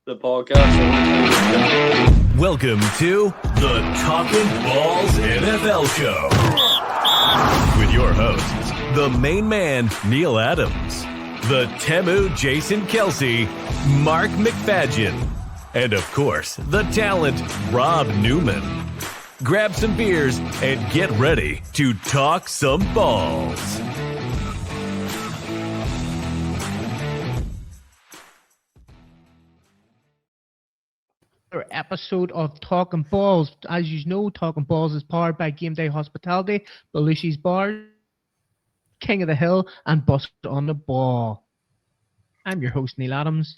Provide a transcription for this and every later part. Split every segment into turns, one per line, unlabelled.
the podcast.
Welcome to the Talkin Balls NFL Show with your hosts, the main man, Neil Adams, the Temu, Jason Kelsey, Mark McFadgen, and of course, the talent, Rob Newman. Grab some beers and get ready to talk some balls.
Episode of Talkin Balls. As you know, Talkin Balls is powered by Gameday Hospitality, Belushi's Bar, King of the Hill, and Bust on the Ball. I'm your host, Neil Adams,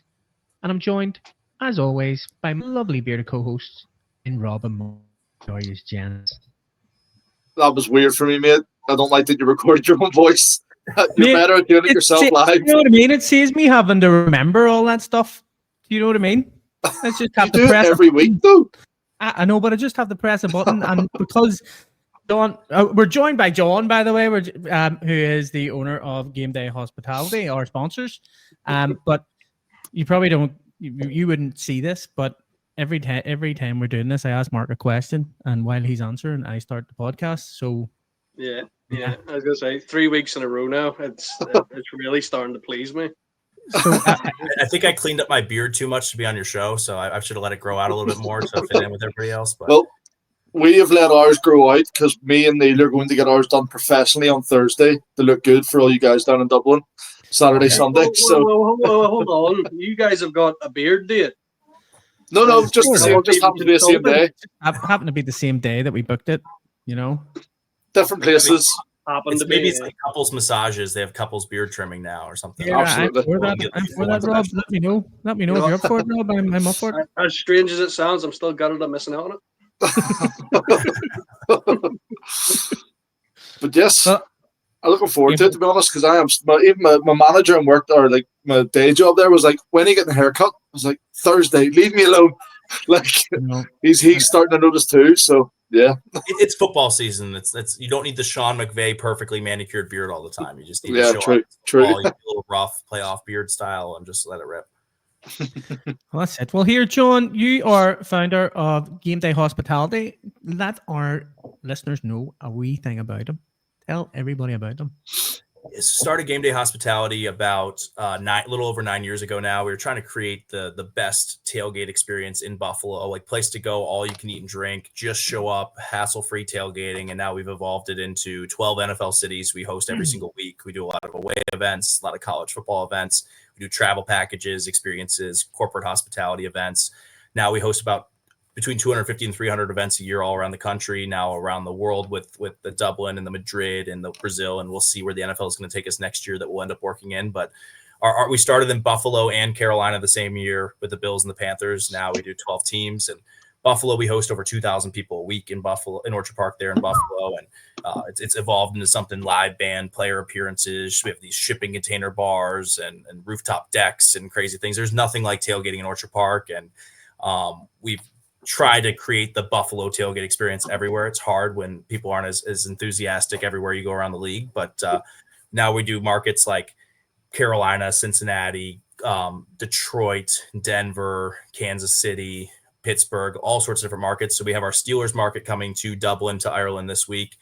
and I'm joined, as always, by my lovely bearded co-hosts in Rob and Mo. Joyous gents.
That was weird for me, mate. I don't like that you recorded your own voice. You're
Mate,
better at doing it yourself live.
You know what I mean? It saves me having to remember all that stuff. Do you know what I mean? Let's just have
You
to
do
press
it every week, though.
I know, but I just have to press a button, and because John, we're joined by John, by the way, who is the owner of Gameday Hospitality, our sponsors. But you probably don't, you wouldn't see this, but every time we're doing this, I ask Mark a question, and while he's answering, I start the podcast. So
Yeah. I was gonna say 3 weeks in a row now. It's really starting to please me.
So
I think I cleaned up my beard too much to be on your show, so I should have let it grow out a little bit more to fit in with everybody else. But
Well, we have let ours grow out because me and Neil are going to get ours done professionally on Thursday to look good for all you guys down in Dublin. Saturday, Sunday. So
Hold on. You guys have got a beard date.
no, just the same. Just happened to be the same day.
happened to be the same day that we booked it. You know.
Different places.
Happened to
maybe
be.
it's like couples massages. They have couples beard trimming now or something.
Yeah,
Absolutely.
I'm for that, Rob. Let me know. Let me know if you're up for it, Rob. I'm up for it.
As strange as it sounds, I'm still gutted I'm missing out on it.
But yes,
Well,
I'm looking forward to it, to be honest, because I am. Even my manager and work, or like my day job there, was like, "When are you getting a haircut?" I was like, "Thursday. Leave me alone." Like
You know,
he's starting to notice too. So yeah,
It's football season. It's you don't need the Sean McVay perfectly manicured beard all the time. You just need
yeah,
to show
true,
up.
true.
Ball, you get a little rough playoff beard style and just let it rip.
well, that's it. Well, here, John, you are founder of Gameday Hospitality. Let our listeners know a wee thing about them. Tell everybody about them.
Started Game Day Hospitality about a little over 9 years ago now. We were trying to create the best tailgate experience in Buffalo, like place to go, all you can eat and drink, just show up, hassle-free tailgating. And now we've evolved it into 12 NFL cities. We host every single week. We do a lot of away events, a lot of college football events. We do travel packages, experiences, corporate hospitality events. Now we host about between 250 and 300 events a year all around the country, now around the world with the Dublin and the Madrid and the Brazil, and we'll see where the NFL is going to take us next year that we'll end up working in. But we started in Buffalo and Carolina the same year with the Bills and the Panthers. Now we do 12 teams. And Buffalo, we host over 2,000 people a week in Buffalo, in Orchard Park there in Buffalo. And it's evolved into something live band, player appearances. We have these shipping container bars and rooftop decks and crazy things. There's nothing like tailgating in Orchard Park. And we've try to create the Buffalo tailgate experience everywhere. It's hard when people aren't as enthusiastic everywhere you go around the league. But now we do markets like Carolina, Cincinnati, Detroit, Denver, Kansas City, Pittsburgh, all sorts of different markets. So we have our Steelers market coming to Dublin, to Ireland this week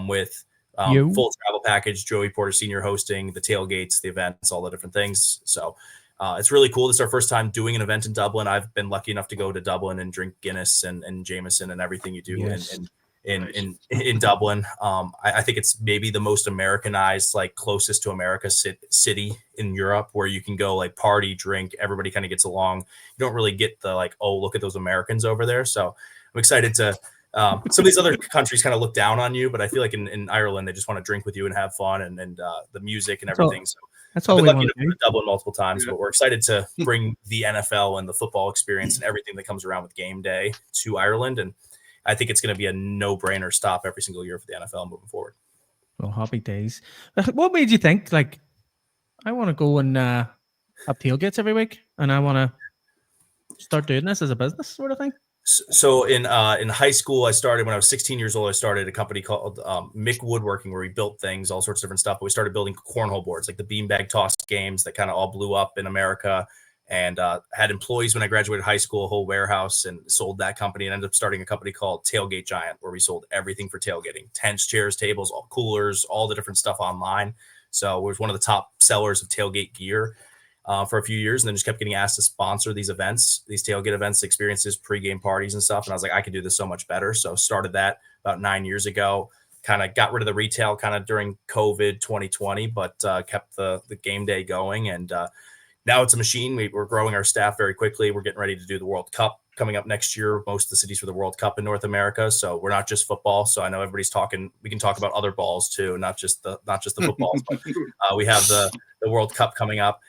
with full travel package, Joey Porter Sr. hosting the tailgates, the events, all the different things. So it's really cool. This is our first time doing an event in Dublin. I've been lucky enough to go to Dublin and drink Guinness and Jameson and everything you do in Dublin. I think it's maybe the most Americanized, like closest to America city in Europe, where you can go like party, drink, everybody kind of gets along. You don't really get the like, oh, look at those Americans over there. So I'm excited to some of these other countries kind of look down on you, but I feel like in Ireland, they just want to drink with you and have fun and the music and everything. So
That's all we want to do.
Dublin multiple times, but we're excited to bring the NFL and the football experience and everything that comes around with game day to Ireland. And I think it's going to be a no-brainer stop every single year for the NFL moving forward.
Well, happy days. What made you think, like, I want to go and have tailgates every week, and I want to start doing this as a business sort of thing?
So in high school, I started when I was 16 years old. I started a company called Mick Woodworking, where we built things, all sorts of different stuff. But we started building cornhole boards, like the beanbag toss games that kind of all blew up in America. and had employees when I graduated high school, a whole warehouse, and sold that company and ended up starting a company called Tailgate Giant, where we sold everything for tailgating: tents, chairs, tables, all coolers, all the different stuff online. So we was one of the top sellers of tailgate gear for a few years, and then just kept getting asked to sponsor these events, these tailgate events, experiences, pregame parties and stuff. And I was like, I could do this so much better. So started that about 9 years ago. Kind of got rid of the retail kind of during COVID 2020, but kept the game day going. And now it's a machine. We're growing our staff very quickly. We're getting ready to do the World Cup coming up next year. Most of the cities for the World Cup in North America. So we're not just football. So I know everybody's talking. We can talk about other balls too, not just the footballs. But we have the World Cup coming up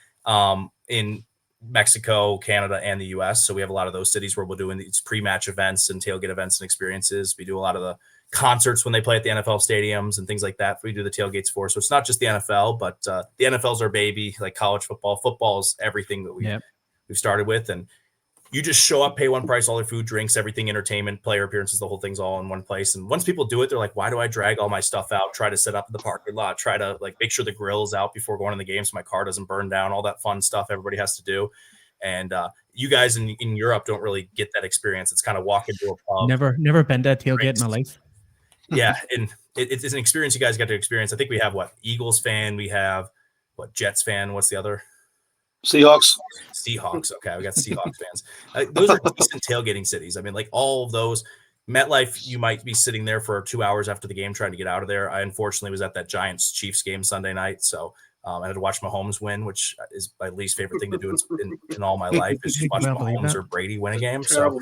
in Mexico, Canada, and the U.S. So we have a lot of those cities where we're doing these pre-match events and tailgate events and experiences. We do a lot of the concerts when they play at the NFL stadiums and things like that. We do the tailgates for. So it's not just the NFL, but the NFL's our baby, like college football. Football is everything that we've started with. And you just show up, pay one price, all your food, drinks, everything, entertainment, player appearances, the whole thing's all in one place. And once people do it, they're like, why do I drag all my stuff out, try to set up in the parking lot, try to like make sure the grill is out before going to the game so my car doesn't burn down, all that fun stuff everybody has to do. And you guys in Europe don't really get that experience. It's kind of walk into a pub.
Never been to a tailgate in my life.
Yeah, and it's an experience you guys got to experience. I think we have Eagles fan, we have Jets fan. What's the other?
Seahawks.
Okay, we got Seahawks fans. Those are decent tailgating cities. I mean, like all of those. MetLife, you might be sitting there for 2 hours after the game trying to get out of there. I unfortunately was at that Giants-Chiefs game Sunday night, so I had to watch Mahomes win, which is my least favorite thing to do in all my life, is just watch Mahomes or Brady win a game. So,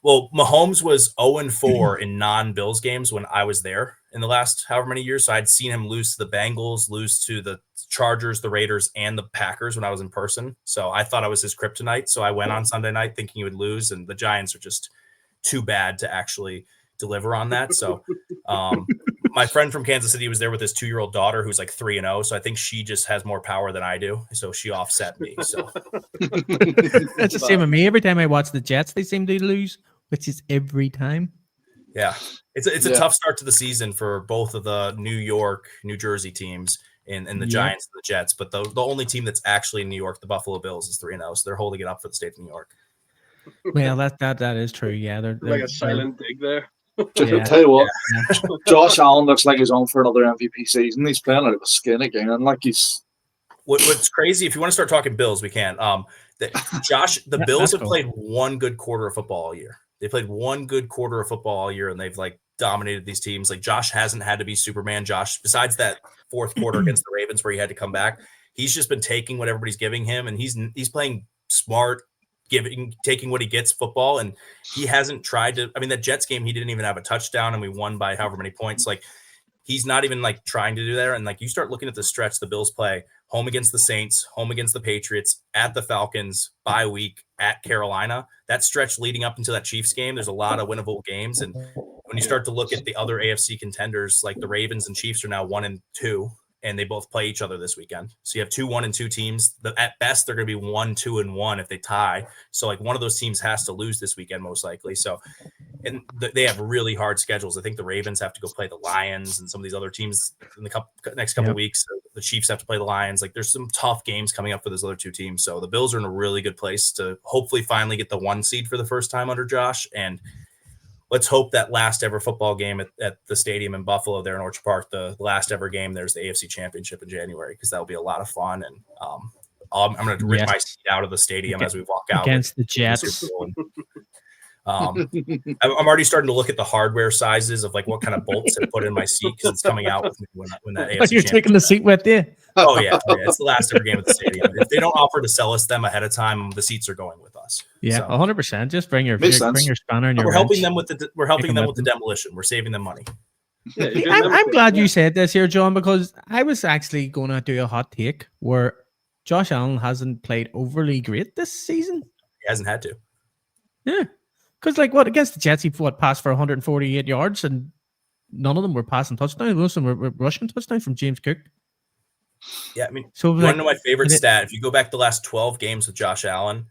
well, Mahomes was 0-4 in non-Bills games when I was there in the last however many years. So I'd seen him lose to the Bengals, lose to the Chargers, the Raiders, and the Packers when I was in person. So I thought I was his kryptonite. So I went on Sunday night thinking he would lose, and the Giants are just too bad to actually deliver on that. So my friend from Kansas City was there with his 2-year-old daughter who's like 3-0. So I think she just has more power than I do. So she offset me. So
that's the same with me. Every time I watch the Jets, they seem to lose, which is every time.
Yeah. It's a tough start to the season for both of the New York, New Jersey teams and the Giants and the Jets. But the only team that's actually in New York, the Buffalo Bills, is 3-0. So they're holding it up for the state of New York.
Well, that is true. Yeah, they're
like a silent dig there.
I'll tell you what, Josh Allen looks like he's on for another MVP season. He's playing out of his skin again. Like he's
what's crazy. If you want to start talking Bills, we can. The Bills have played one good quarter of football all year. They played one good quarter of football all year, and they've like dominated these teams. Like Josh hasn't had to be Superman. Josh, besides that fourth quarter against the Ravens where he had to come back, he's just been taking what everybody's giving him, and he's playing smart, taking what he gets football, and he hasn't tried to. I mean, that Jets game, he didn't even have a touchdown, and we won by however many points. Like he's not even like trying to do that. And like you start looking at the stretch the Bills play: home against the Saints, home against the Patriots, at the Falcons, bye week, at Carolina. That stretch leading up into that Chiefs game, there's a lot of winnable games. And when you start to look at the other AFC contenders, like the Ravens and Chiefs are now 1-2. And they both play each other this weekend. So you have 2 1-2 teams. At best, they're going to be 1-2-1 if they tie. So like one of those teams has to lose this weekend, most likely. So, and they have really hard schedules. I think the Ravens have to go play the Lions and some of these other teams in the next couple of weeks. The Chiefs have to play the Lions. Like there's some tough games coming up for those other 2 teams. So the Bills are in a really good place to hopefully finally get the 1 seed for the first time under Josh. And let's hope that last ever football game at the stadium in Buffalo there in Orchard Park, the last ever game, there's the AFC Championship in January, because that'll be a lot of fun. And I'm going to rip my seat out of the stadium as we walk out
against the Jets.
I'm already starting to look at the hardware sizes of like what kind of bolts I put in my seat, because it's coming out with me when that AFC
You're taking the seat with you.
Oh yeah, it's the last ever game at the stadium. If they don't offer to sell us them ahead of time, the seats are going with us.
Yeah, 100%. Just bring your spanner and your.
We're helping them with the demolition. We're saving them money.
Yeah,
I'm glad you said this here, John, because I was actually going to do a hot take where Josh Allen hasn't played overly great this season.
He hasn't had to.
Yeah, because like against the Jets, he passed for 148 yards, and none of them were passing touchdowns. Most of them were rushing touchdowns from James Cook.
Yeah, I mean,
so
one of my favorite stat. If you go back the last 12 games with Josh Allen,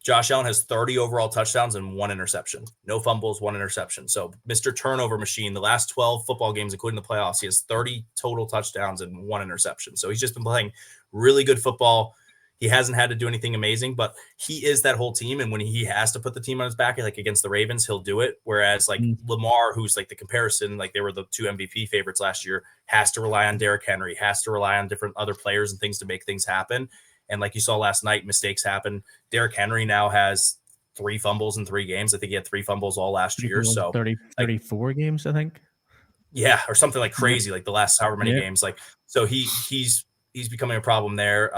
Josh Allen has 30 overall touchdowns and 1 interception. No fumbles, 1 interception. So Mr. Turnover Machine, the last 12 football games, including the playoffs, he has 30 total touchdowns and 1 interception. So he's just been playing really good football. He hasn't had to do anything amazing, but he is that whole team. And when he has to put the team on his back, like against the Ravens, he'll do it. Whereas like Lamar, who's like the comparison, like they were the 2 MVP favorites last year, has to rely on Derrick Henry, has to rely on different other players and things to make things happen. And like you saw last night, mistakes happen. Derrick Henry now has 3 fumbles in 3 games. I think he had 3 fumbles all last year. So
34 games, I think.
Yeah, or something like crazy, like the last however many games. Like, so he's becoming a problem there.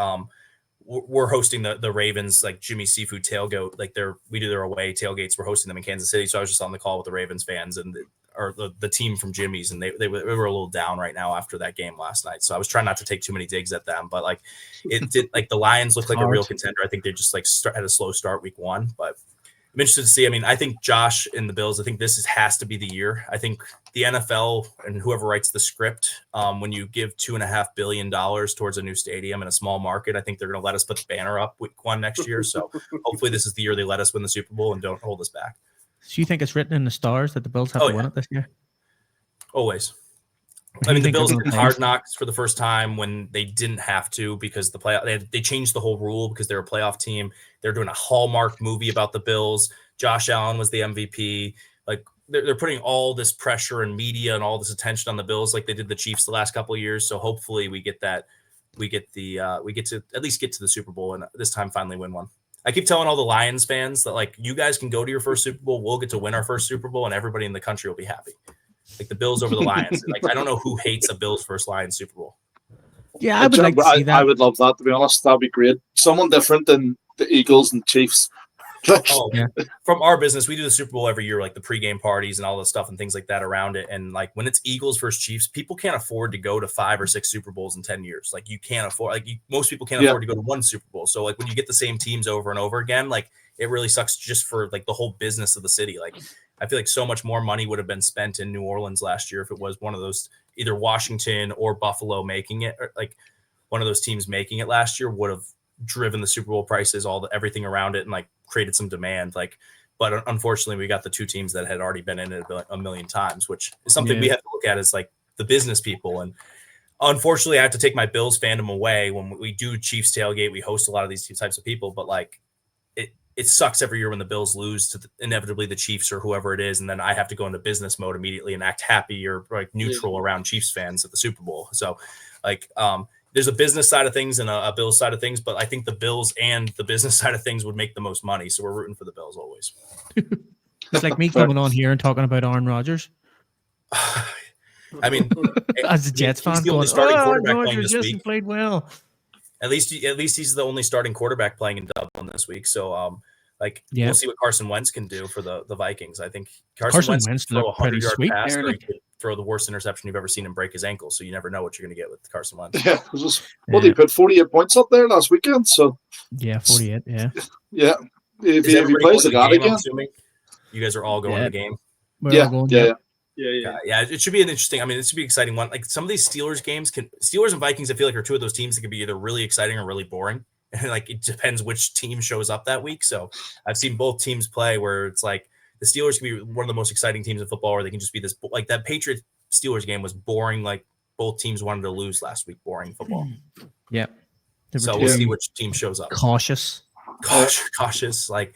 We're hosting the Ravens, like Jimmy Seafood tailgate. Like we do their away tailgates. We're hosting them in Kansas City. So I was just on the call with the Ravens fans and the team from Jimmy's, and they were a little down right now after that game last night. So I was trying not to take too many digs at them, but like it did, like the Lions look like a real contender. I think they just like had a slow start week 1, but I'm interested to see. I mean, I think Josh and the Bills, I think this has to be the year. I think the NFL and whoever writes the script, when you give $2.5 billion towards a new stadium in a small market, I think they're going to let us put the banner up week 1 next year. So hopefully this is the year they let us win the Super Bowl and don't hold us back.
So you think it's written in the stars that the Bills have to win it this year? Always.
I mean, the Bills did Hard Knocks for the first time when they didn't have to because they changed the whole rule because they're a playoff team. They're doing a Hallmark movie about the Bills. Josh Allen was the MVP. Like they're putting all this pressure and media and all this attention on the Bills, like they did the Chiefs the last couple of years. So hopefully we get that. We get to at least get to the Super Bowl and this time finally win one. I keep telling all the Lions fans that like you guys can go to your first Super Bowl. We'll get to win our first Super Bowl, and everybody in the country will be happy. Like the Bills over the Lions. Like I don't know who hates a Bills first Lions Super Bowl.
Yeah, I would like to see that.
I would love that, to be honest. That'd be great. Someone different than the Eagles and Chiefs.
From our business, we do the Super Bowl every year, like the pregame parties and all the stuff and things like that around it. And like when it's Eagles versus Chiefs, people can't afford to go to 5 or 6 Super Bowls in 10 years. Like you can't afford, like most people can't afford to go to 1 Super Bowl. So like when you get the same teams over and over again, like it really sucks just for like the whole business of the city. Like I feel like so much more money would have been spent in New Orleans last year if it was one of those, either Washington or Buffalo making it, or like one of those teams making it last year would have driven the Super Bowl prices, everything around it, and like created some demand. Like, but unfortunately, we got the 2 teams that had already been in it a million times, which is something we have to look at as like the business people. And unfortunately, I have to take my Bills fandom away when we do Chiefs tailgate. We host a lot of these types of people, but like it sucks every year when the Bills lose to inevitably the Chiefs or whoever it is, and then I have to go into business mode immediately and act happy or like neutral around Chiefs fans at the Super Bowl. So like there's a business side of things and a Bills side of things, but I think the Bills and the business side of things would make the most money. So we're rooting for the Bills always.
It's like me coming on here and talking about Aaron Rodgers.
I mean,
as a Jets fan,
he's the only starting quarterback playing
Rodgers
this week.
Played well.
At least he's the only starting quarterback playing in Dublin this week. So we'll see what Carson Wentz can do for the Vikings. I think Carson Wentz can throw a 100-yard pass, or he could throw the worst interception you've ever seen him break his ankle. So you never know what you're going to get with Carson Wentz.
Yeah, he put 48 points up there last weekend. So
48. Yeah.
Yeah. If he plays the God again,
you guys are all going to the game.
Yeah.
It should be an interesting. I mean, it should be an exciting one. Like some of these Steelers games Steelers and Vikings, I feel like are 2 of those teams that can be either really exciting or really boring. And like it depends which team shows up that week. So I've seen both teams play where it's like the Steelers can be one of the most exciting teams in football, or they can just be this like that Patriots Steelers game was boring. Like both teams wanted to lose last week. Boring football.
Yeah.
So we'll see which team shows up.
Cautious.
Like,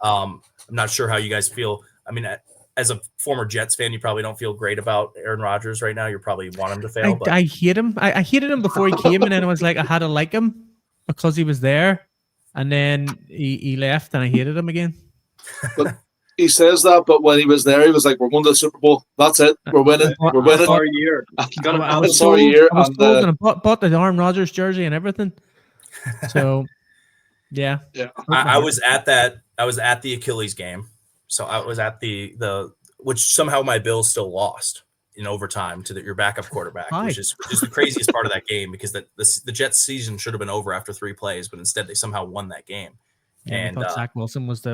I'm not sure how you guys feel. I mean, as a former Jets fan, you probably don't feel great about Aaron Rodgers right now. You probably want him to fail. But
I hate him. I hated him before he came, and then I was like, I had to like him because he was there, and then he left, and I hated him again.
But he says that, but when he was there, he was like, "We're going to the Super Bowl. That's it. We're winning. We're winning."
Our year.
I was told, and I bought the Aaron Rodgers jersey and everything. So, yeah.
I was at that. I was at the Achilles game. So I was at the which somehow my Bills still lost in overtime to your backup quarterback, which is the craziest part of that game, because the Jets season should have been over after 3 plays, but instead they somehow won that game.
Yeah, and I thought Zach Wilson was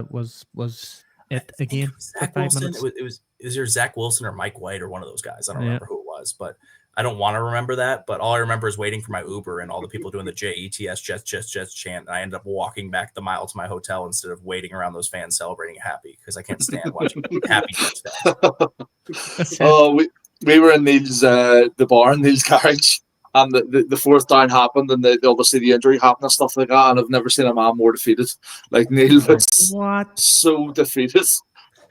it again.
Zach Wilson. It was either Zach Wilson or Mike White or one of those guys. I don't remember who it was, but I don't want to remember that. But all I remember is waiting for my Uber and all the people doing the JETS Jets chant. And I ended up walking back the mile to my hotel instead of waiting around those fans celebrating happy, because I can't stand watching happy Jets fans.
Oh, we were in Neil's the bar in Neil's garage, and the fourth down happened, and obviously the injury happened and stuff like that. And I've never seen a man more defeated. Like Neil was
What?
so defeated.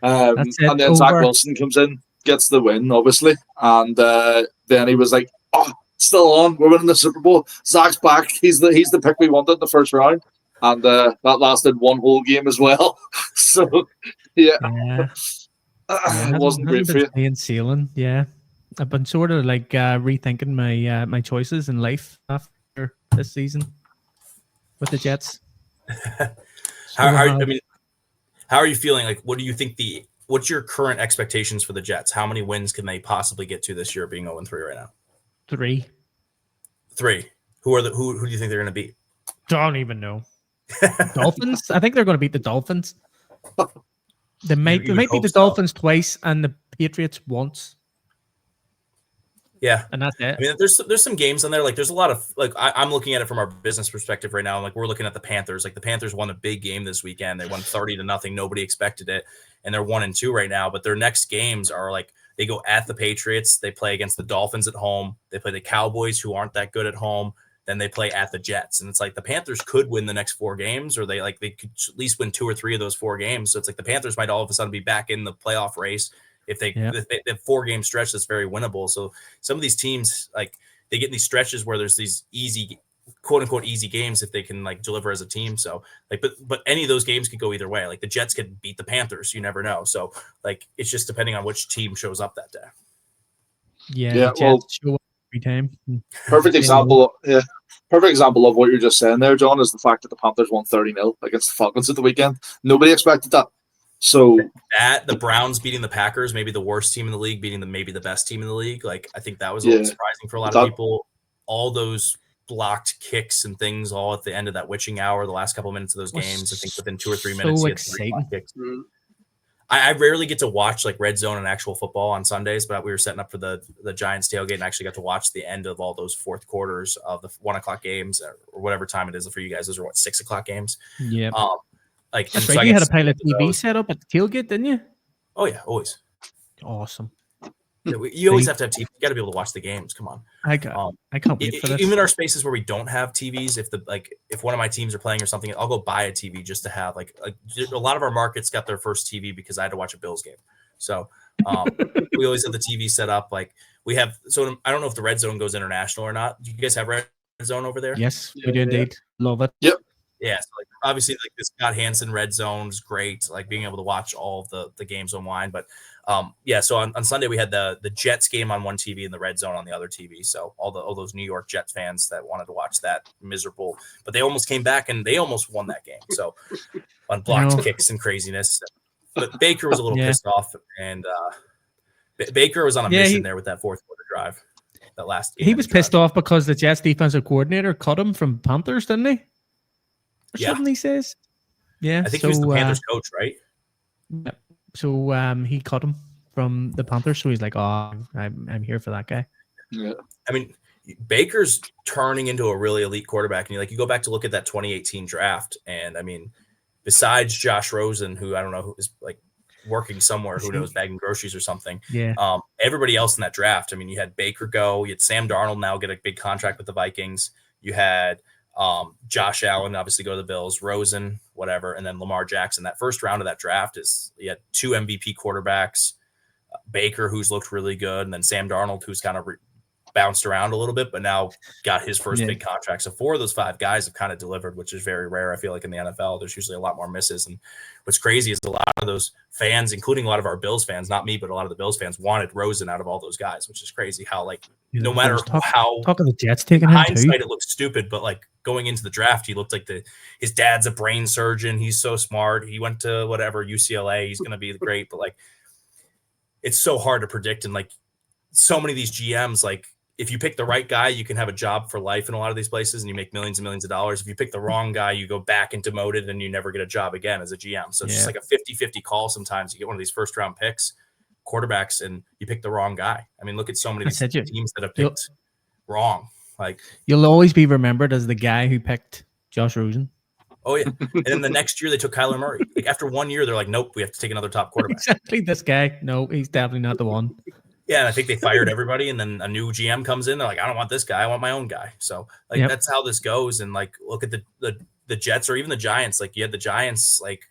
That's it.
And then Zach
Over.
Wilson comes in, gets the win, obviously, and then he was like, "Oh, still on. We're winning the Super Bowl. Zach's back. He's the pick we wanted in the first round." And that lasted one whole game as well. So, yeah,
Yeah.
it wasn't great for you.
Playing sailing. Yeah, I've been sort of like rethinking my my choices in life after this season with the Jets.
How are you feeling? Like, what do you think what's your current expectations for the Jets? How many wins can they possibly get to this year, being 0-3 right now?
3.
Who do you think they're going to beat?
Don't even know. Dolphins. I think they're going to beat the Dolphins. They might beat the Dolphins twice and the Patriots once.
Yeah,
and that's it.
I mean, there's some games on there. Like, there's a lot of I'm looking at it from our business perspective right now. And like, we're looking at the Panthers. Like, the Panthers won a big game this weekend. They won 30-0. Nobody expected it, and they're 1-2 right now. But their next games are like, they go at the Patriots. They play against the Dolphins at home. They play the Cowboys, who aren't that good at home. Then they play at the Jets, and it's like the Panthers could win the next 4 games, or they could at least win 2 or 3 of those 4 games. So it's like the Panthers might all of a sudden be back in the playoff race if they have 4-game stretch that's very winnable. So some of these teams, like, they get in these stretches where there's these easy, quote unquote, easy games if they can like deliver as a team. So like, but any of those games could go either way. Like, the Jets could beat the Panthers, you never know. So like, it's just depending on which team shows up that day.
Yeah, the Jets show up every time.
Perfect example. Yeah. Perfect example of what you're just saying there, John, is the fact that the Panthers won 30-0 against the Falcons at the weekend. Nobody expected that. So
that the Browns beating the Packers, maybe the worst team in the league, beating maybe the best team in the league. Like, I think that was a little surprising for a lot of people. All those blocked kicks and things all at the end of that witching hour, the last couple of minutes of those games, I think within 2 or 3 minutes,
so
you had 3
exciting.
kicks. I rarely get to watch like red zone and actual football on Sundays, but we were setting up for the Giants tailgate and actually got to watch the end of all those fourth quarters of the 1 o'clock games or whatever time it is for you guys. Those are 6 o'clock games.
Yeah.
Like,
that's
so
right. You had a pilot TV set up at the tailgate, didn't you?
Oh yeah, always.
Awesome.
Yeah, you always have to have TV. You got to be able to watch the games. Come on.
I can't wait for this.
Even our spaces where we don't have TVs, if one of my teams are playing or something, I'll go buy a TV just to have like a lot of our markets got their first TV because I had to watch a Bills game. So we always have the TV set up. Like, we have. So I don't know if the red zone goes international or not. Do you guys have red zone over there?
Yes, we do indeed. Love it.
Yep.
Yeah, so like, obviously, like, the Scott Hansen red zone is great, like being able to watch all of the games online. But yeah, so on Sunday we had the Jets game on one TV and the red zone on the other TV. So all those New York Jets fans that wanted to watch that miserable, but they almost came back and they almost won that game. So on blocked kicks and craziness, but Baker was a little pissed off, and Baker was on a mission there with that fourth quarter drive. That last game
he was pissed off because the Jets defensive coordinator cut him from Panthers, didn't he? Or something he says. Yeah,
I think he was the Panthers coach, right?
Yeah. So he cut him from the Panthers. So he's like, "Oh, I'm here for that guy."
Yeah.
I mean, Baker's turning into a really elite quarterback, and you go back to look at that 2018 draft, and I mean, besides Josh Rosen, who I don't know who is like working somewhere, who knows, bagging groceries or something.
Yeah.
Everybody else in that draft. I mean, you had Baker go, you had Sam Darnold now get a big contract with the Vikings. You had Josh Allen obviously go to the Bills, Rosen, whatever, and then Lamar Jackson. That first round of that draft you had 2 MVP quarterbacks, Baker, who's looked really good, and then Sam Darnold, who's kind of bounced around a little bit, but now got his first big contract. So 4 of those 5 guys have kind of delivered, which is very rare. I feel like in the NFL, there's usually a lot more misses. And what's crazy is a lot of those fans, including a lot of our Bills fans, not me, but a lot of the Bills fans wanted Rosen out of all those guys, which is crazy how no matter how
talk of the Jets taking him
hindsight,
too.
It looks stupid, but like going into the draft, he looked like his dad's a brain surgeon. He's so smart. He went to whatever UCLA. He's going to be great, but like, it's so hard to predict. And like so many of these GMs, like if you pick the right guy, you can have a job for life in a lot of these places and you make millions and millions of dollars. If you pick the wrong guy, you go back and demoted and you never get a job again as a GM. So it's just like a 50-50 call. Sometimes you get one of these first round picks, quarterbacks, and you pick the wrong guy. I mean, look at so many of these teams that have picked wrong. Like,
you'll always be remembered as the guy who picked Josh Rosen.
Oh yeah. And then the next year they took Kyler Murray. Like after 1 year, they're like, nope, we have to take another top quarterback.
Exactly. This guy. No, he's definitely not the one.
Yeah, and I think they fired everybody, and then a new GM comes in. They're like, I don't want this guy. I want my own guy. So like that's how this goes. And like, look at the Jets or even the Giants. Like you had the Giants, like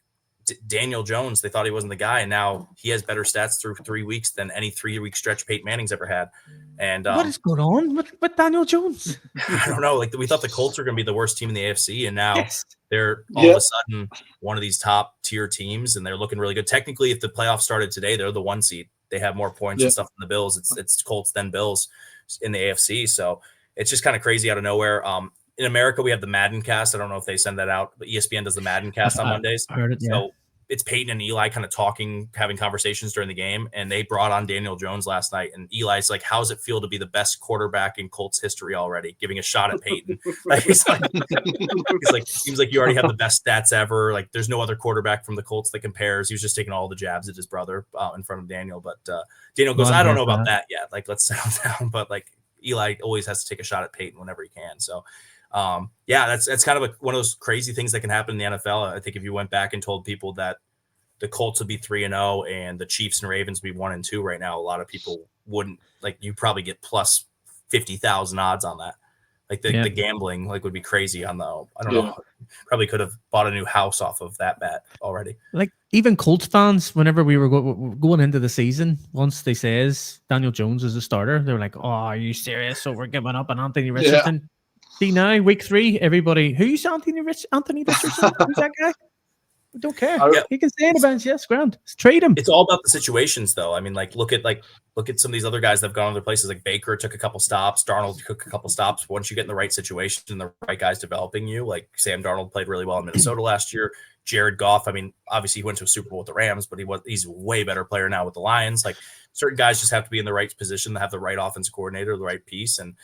Daniel Jones. They thought he wasn't the guy, and now he has better stats through 3 weeks than any 3-week stretch Peyton Manning's ever had. And
what is going on with Daniel Jones?
I don't know. Like we thought the Colts were going to be the worst team in the AFC, and now they're all of a sudden one of these top tier teams, and they're looking really good. Technically, if the playoffs started today, they're the 1 seed. They have more points and stuff than the Bills. It's Colts then Bills in the AFC. So it's just kind of crazy out of nowhere. In America, we have the Madden cast. I don't know if they send that out, but ESPN does the Madden cast on Mondays.
I heard it,
So it's Peyton and Eli kind of talking, having conversations during the game. And they brought on Daniel Jones last night. And Eli's like, how does it feel to be the best quarterback in Colts history already? Giving a shot at Peyton. He's like, seems like you already have the best stats ever. Like there's no other quarterback from the Colts that compares. He was just taking all the jabs at his brother in front of Daniel. But Daniel goes, I don't know about that yet. Like, let's settle down. But like Eli always has to take a shot at Peyton whenever he can. So that's kind of one of those crazy things that can happen in the NFL. I think if you went back and told people that the Colts would be 3-0 and the Chiefs and Ravens would be 1-2 right now, a lot of people wouldn't. Like you probably get plus 50,000 odds on that. Like the gambling would be crazy on the. I don't know. Probably could have bought a new house off of that bet already.
Like even Colts fans, whenever we were going into the season, once they says Daniel Jones is a starter, they were like, "Oh, are you serious?" So we're giving up on Anthony Richardson. Yeah. See now, week 3, everybody, who's Anthony Richardson? Who's that guy? We don't care. He can stay in the bench. Yes, grand. Trade him.
It's all about the situations, though. I mean, like look at some of these other guys that have gone other places. Like Baker took a couple stops. Darnold took a couple stops. Once you get in the right situation and the right guys developing you, like Sam Darnold played really well in Minnesota last year. Jared Goff. I mean, obviously he went to a Super Bowl with the Rams, but he's a way better player now with the Lions. Like certain guys just have to be in the right position to have the right offensive coordinator, the right piece, and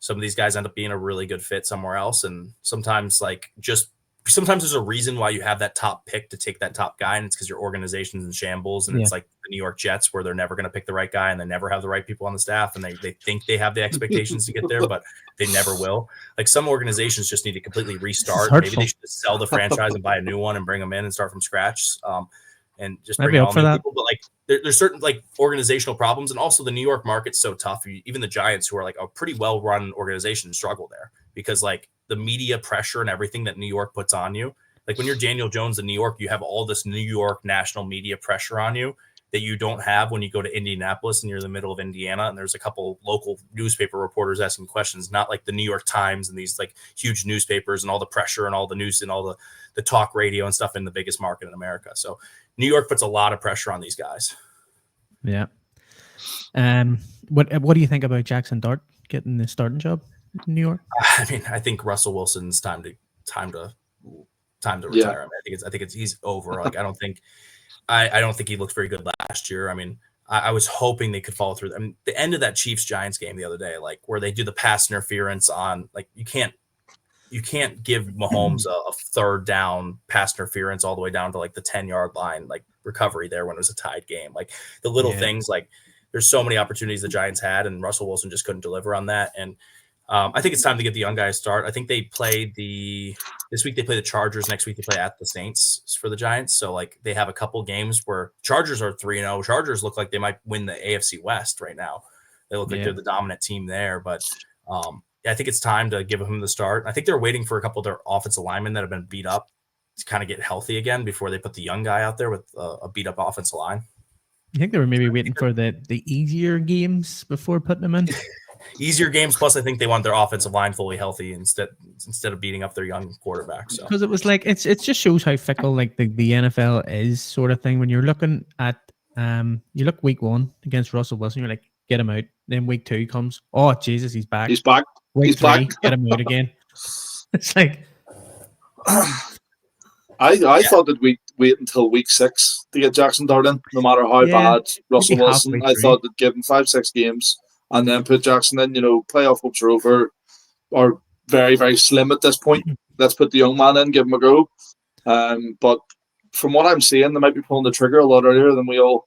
some of these guys end up being a really good fit somewhere else. And sometimes there's a reason why you have that top pick to take that top guy. And it's because your organization's in shambles. And it's like the New York Jets where they're never going to pick the right guy and they never have the right people on the staff. And they think they have the expectations to get there, but they never will. Like some organizations just need to completely restart. Maybe they should just sell the franchise and buy a new one and bring them in and start from scratch. And just bring all new people. But like there's certain like organizational problems, and also the New York market's so tough. Even the Giants, who are like a pretty well run organization, struggle there because like the media pressure and everything that New York puts on you. Like when you're Daniel Jones in New York, you have all this New York national media pressure on you that you don't have when you go to Indianapolis and you're in the middle of Indiana and there's a couple local newspaper reporters asking questions, not like the New York Times and these like huge newspapers and all the pressure and all the news and all the talk radio and stuff in the biggest market in America. So New York puts a lot of pressure on these guys.
Yeah. What do you think about Jackson Dart getting the starting job in New York?
I mean, I think Russell Wilson's time to retire. I think he's over. Like I don't think he looked very good last year. I mean, I was hoping they could follow through. I mean, the end of that Chiefs Giants game the other day, like where they do the pass interference on, like you can't give Mahomes a third down pass interference all the way down to like the 10-yard line, like recovery there when it was a tied game. Like the little things, like there's so many opportunities the Giants had and Russell Wilson just couldn't deliver on that. And I think it's time to get the young guys start. I think they play this week they play the Chargers. Next week they play at the Saints for the Giants. So like they have a couple games where Chargers are 3-0. Chargers look like they might win the AFC West right now. They look like they're the dominant team there, but I think it's time to give him the start. I think they're waiting for a couple of their offensive linemen that have been beat up to kind of get healthy again before they put the young guy out there with a beat up offensive line.
You think they were maybe waiting for the easier games before putting them in?
Easier games, plus I think they want their offensive line fully healthy instead of beating up their young quarterback. So
because it was like it just shows how fickle like the NFL is, sort of thing. When you're looking at you look week 1 against Russell Wilson, you're like, get him out. Then week 2 comes, oh Jesus, he's back.
He's back.
Week 3, get him out again. It's like
I thought that we'd wait until week 6 to get Jackson Dart in, no matter how bad Russell Wilson. I thought that give him 5-6 games and then put Jackson in. You know, playoff hopes are over, are very, very slim at this point. Let's put the young man in, give him a go. But from what I'm seeing, they might be pulling the trigger a lot earlier than we all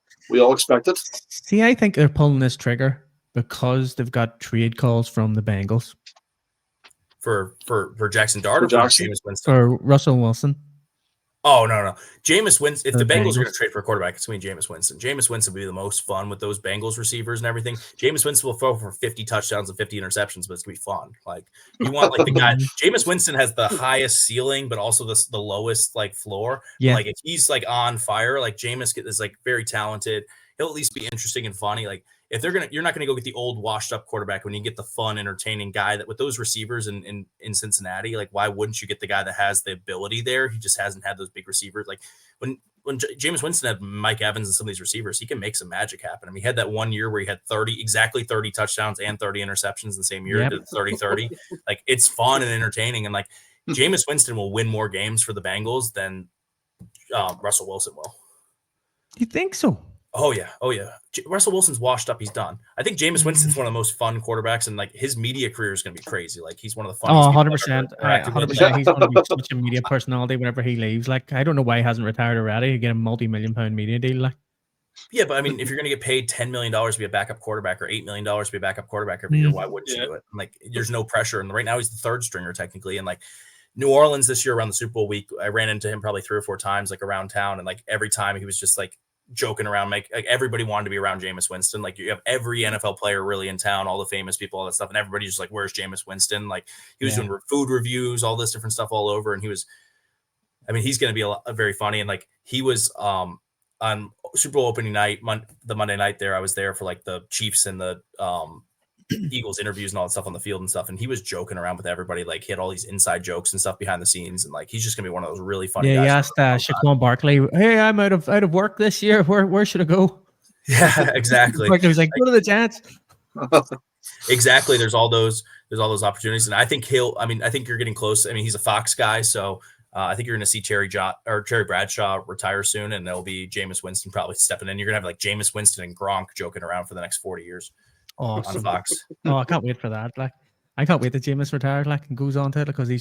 expected.
See, I think they're pulling this trigger because they've got trade calls from the Bengals
for Jackson Dart or
Jackson?
for Jameis Winston?
For Russell Wilson.
Oh, no. Jameis Winston, if the Bengals are
Bengals.
going to trade for a quarterback, it's going to be Jameis Winston. Jameis Winston will be the most fun with those Bengals receivers and everything. Jameis Winston will throw for 50 touchdowns and 50 interceptions, but it's going to be fun. Like, you want, like, the guy, Jameis Winston has the highest ceiling, but also the lowest, like, floor.
Yeah.
But, like, if he's, like, on fire, like, Jameis is, like, very talented. He'll at least be interesting and funny. Like, if you're not going to go get the old washed up quarterback when you get the fun, entertaining guy that with those receivers in Cincinnati, like, why wouldn't you get the guy that has the ability there? He just hasn't had those big receivers. Like when Jameis Winston had Mike Evans and some of these receivers, he can make some magic happen. I mean, he had that one year where he had 30 touchdowns and 30 interceptions in the same year.
Yep.
Did 30-30. Like, it's fun and entertaining. And like, Jameis Winston will win more games for the Bengals than Russell Wilson will.
You think so?
Oh yeah. Russell Wilson's washed up. He's done. I think Jameis Winston's one of the most fun quarterbacks, and like his media career is going to be crazy. Like, he's one of the funniest.
100%. 100%. He's going to be such a media personality whenever he leaves. Like, I don't know why he hasn't retired already. You get a multi-million-pound media deal. Like,
yeah, but I mean, if you're going to get paid $10 million to be a backup quarterback or $8 million to be a backup quarterback every year, why wouldn't you do it? And like, there's no pressure. And right now he's the third stringer technically. And like, New Orleans this year around the Super Bowl week, I ran into him probably 3 or 4 times, like around town. And like every time he was just like joking around, like everybody wanted to be around Jameis Winston. Like, you have every NFL player really in town, all the famous people, all that stuff. And everybody's just like, where's Jameis Winston? Like, he was doing food reviews, all this different stuff all over. And he's going to be a very funny. And like, he was on Super Bowl opening night, the Monday night there, I was there for like the Chiefs and the Eagles interviews and all that stuff on the field and stuff. And he was joking around with everybody. Like, he had all these inside jokes and stuff behind the scenes. And like, he's just going to be one of those really funny guys.
He asked Shaquan Barkley, "Hey, I'm out of work this year. Where should I go?"
Yeah, exactly.
Barkley was like, "Go to the Giants."
Exactly. There's all those opportunities. And I think I think you're getting close. I mean, he's a Fox guy. So I think you're going to see Terry Bradshaw retire soon. And there'll be Jameis Winston probably stepping in. You're going to have like Jameis Winston and Gronk joking around for the next 40 years.
Awesome.
On Fox.
Oh, I can't wait for that. Like, I can't wait that Jameis retired, like, and goes on to it, because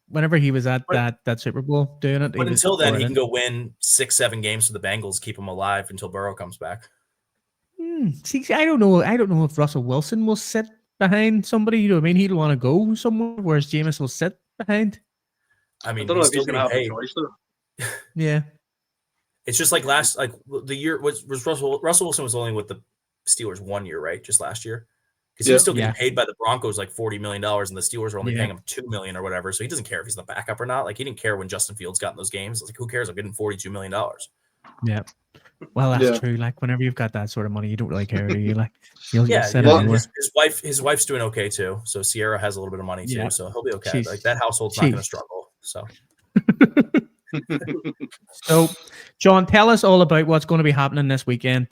whenever he was at that Super Bowl doing it.
But until then, he can go win 6-7 games for the Bengals, keep him alive until Burrow comes back.
See, I don't know if Russell Wilson will sit behind somebody. You know what I mean? He'll want to go somewhere, whereas Jameis will sit behind.
I mean,
I don't know if he's going to have a choice though.
Yeah.
It's just like the year was Russell Wilson was only with the Steelers 1 year, right? Just last year, because he was still getting paid by the Broncos like $40 million, and the Steelers were only paying him $2 million or whatever. So he doesn't care if he's the backup or not. Like, he didn't care when Justin Fields got in those games. Like, who cares? I'm getting $42 million.
Yeah. Well, that's true. Like, whenever you've got that sort of money, you don't really care, do you? Like, you'll get set anywhere.
His wife's doing okay too. So Sierra has a little bit of money too. So he'll be okay. Like, that household's not going to struggle. So.
So, John, tell us all about what's going to be happening this weekend.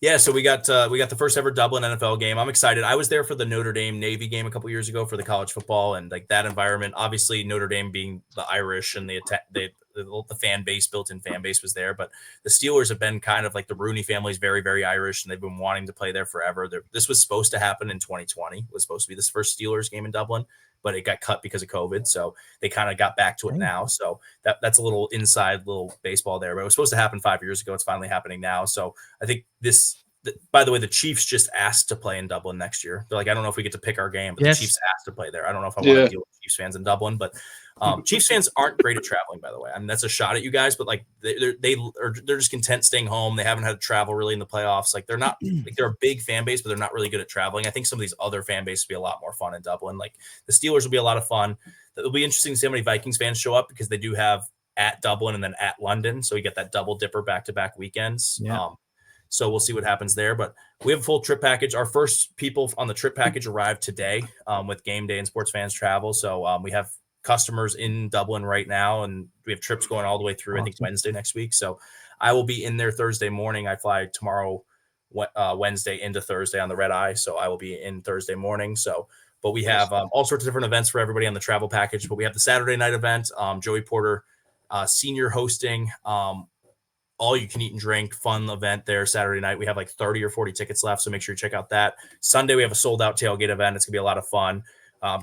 Yeah, so we got the first ever Dublin NFL game. I'm excited. I was there for the Notre Dame Navy game a couple years ago for the college football, and like that environment. Obviously, Notre Dame being the Irish and the fan base, built-in fan base was there. But the Steelers have been kind of like the Rooney family's very, very Irish, and they've been wanting to play there forever. This was supposed to happen in 2020. It was supposed to be this first Steelers game in Dublin, but it got cut because of COVID. So they kind of got back to it now. So that's a little inside little baseball there. But it was supposed to happen 5 years ago. It's finally happening now. So I think by the way, the Chiefs just asked to play in Dublin next year. They're like, I don't know if we get to pick our game, but the Chiefs asked to play there. I don't know if I want to deal with Chiefs fans in Dublin, but Chiefs fans aren't great at traveling, by the way. I mean, that's a shot at you guys, but like they're just content staying home. They haven't had to travel really in the playoffs. Like, they're not like, they're a big fan base, but they're not really good at traveling. I think some of these other fan bases will be a lot more fun in Dublin. Like, the Steelers will be a lot of fun. It'll be interesting to see how many Vikings fans show up, because they do have at Dublin and then at London. So you get that double dipper back-to-back weekends.
Yeah.
So we'll see what happens there. But we have a full trip package. Our first people on the trip package arrived today with Gameday and Sports Fans Travel. So we have customers in Dublin right now, and we have trips going all the way through, I think, Wednesday next week. So I will be in there Thursday morning. I fly tomorrow, Wednesday into Thursday on the red eye. So I will be in Thursday morning. So, but we have all sorts of different events for everybody on the travel package. But we have the Saturday night event, Joey Porter senior hosting, all you can eat and drink fun event there Saturday night. We have like 30 or 40 tickets left, so make sure you check out that. Sunday, we have a sold out tailgate event. It's gonna be a lot of fun.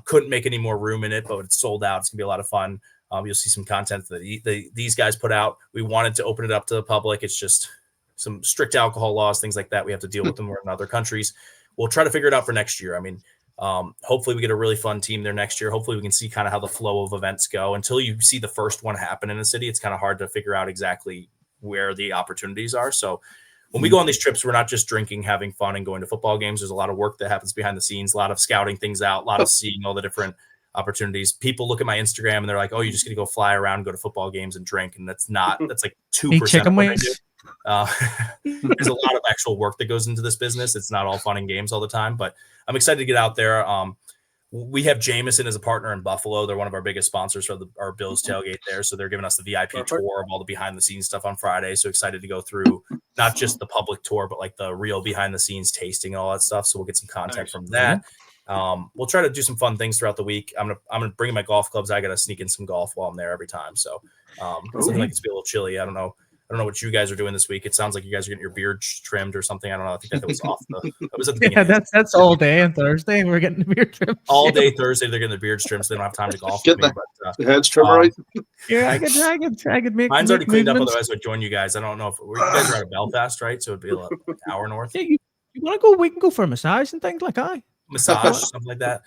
Couldn't make any more room in it, but it's sold out. It's gonna be a lot of fun. You'll see some content that these guys put out. We wanted to open it up to the public. It's just some strict alcohol laws, things like that. We have to deal with them. We're in other countries. We'll try to figure it out for next year. I mean, Hopefully we get a really fun team there next year. Hopefully we can see kind of how the flow of events go. Until you see the first one happen in a city, it's kind of hard to figure out exactly where the opportunities are. So when we go on these trips, we're not just drinking, having fun, and going to football games. There's a lot of work that happens behind the scenes, a lot of scouting things out, a lot of seeing all the different opportunities. People look at my Instagram and they're like, "Oh, you're just gonna go fly around, go to football games and drink," and that's like 2% of what I do. There's a lot of actual work that goes into this business. It's not all fun and games all the time, but I'm excited to get out there. We have Jameson as a partner in Buffalo. They're one of our biggest sponsors for our Bills tailgate there. So they're giving us the VIP tour of all the behind the scenes stuff on Friday. So excited to go through not just the public tour, but like the real behind the scenes tasting and all that stuff. So we'll get some content from that. We'll try to do some fun things throughout the week. I'm gonna bring my golf clubs. I gotta sneak in some golf while I'm there every time. So it's looking like it's be a little chilly. I don't know what you guys are doing this week. It sounds like you guys are getting your beard trimmed or something. I don't know. I think that was off the. That was at the beginning.
Yeah, that's all day on Thursday. We're getting the beard trimmed.
All day Thursday, they're getting the beards trimmed, so they don't have time to golf.
Get the heads trimmed right.
Yeah, I could make.
Mine's already cleaned
movements.
up. Otherwise, I'd join you guys. I don't know if you guys are out of Belfast, right? So it'd be like an hour north.
Yeah, you want to go? We can go for a massage and things like that.
Massage, something like that.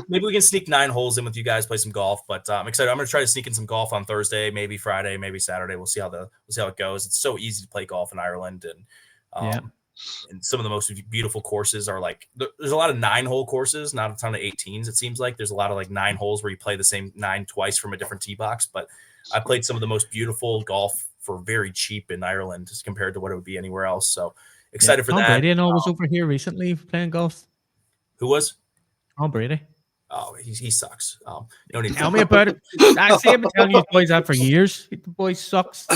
Maybe we can sneak 9 holes in with you guys, play some golf. But I'm excited. I'm going to try to sneak in some golf on Thursday, maybe Friday, maybe Saturday. We'll see how it goes. It's so easy to play golf in Ireland, and some of the most beautiful courses are like there's a lot of 9-hole courses, not a ton of 18s. It seems like there's a lot of like 9 holes where you play the same 9 twice from a different tee box. But I played some of the most beautiful golf for very cheap in Ireland as compared to what it would be anywhere else. So excited for
Tom
that.
Brady and all was over here recently playing golf.
Who was?
Tom Brady.
Oh, he sucks. No need to
Tell me about it. I see. I've been telling you boys that for years. The boy sucks.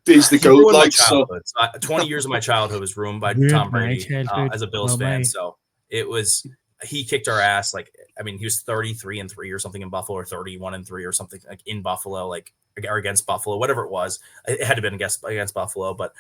He's the goat. Like so.
20 years of my childhood was ruined by
Ruined
Tom
my
Brady
childhood.
as a Bills
Oh,
fan.
my.
So he kicked our ass. Like, I mean, he was 33-3 or something in Buffalo, or 31-3 or something like in Buffalo, like or against Buffalo, whatever it was. It had to have been against Buffalo, but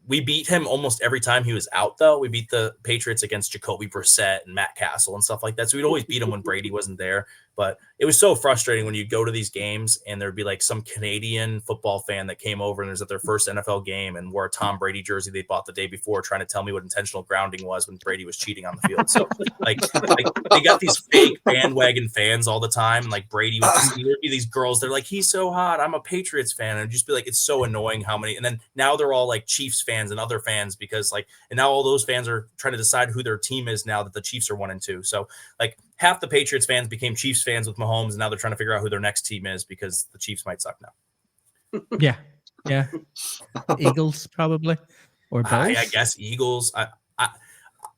we beat him almost every time he was out, though. We beat the Patriots against Jacoby Brissett and Matt Castle and stuff like that. So we'd always beat him when Brady wasn't there. But it was so frustrating when you go to these games and there'd be like some Canadian football fan that came over and was at their first NFL game and wore a Tom Brady jersey they bought the day before, trying to tell me what intentional grounding was when Brady was cheating on the field. So like they got these fake bandwagon fans all the time. And like Brady would there'd be these girls, they're like, he's so hot, I'm a Patriots fan. And just be like, it's so annoying how many. And then now they're all like Chiefs fans and other fans because like, and now all those fans are trying to decide who their team is now that the Chiefs are 1-2. So like half the Patriots fans became Chiefs fans with Mahomes, and now they're trying to figure out who their next team is because the Chiefs might suck now.
Yeah. Eagles probably, or Bills.
I guess Eagles.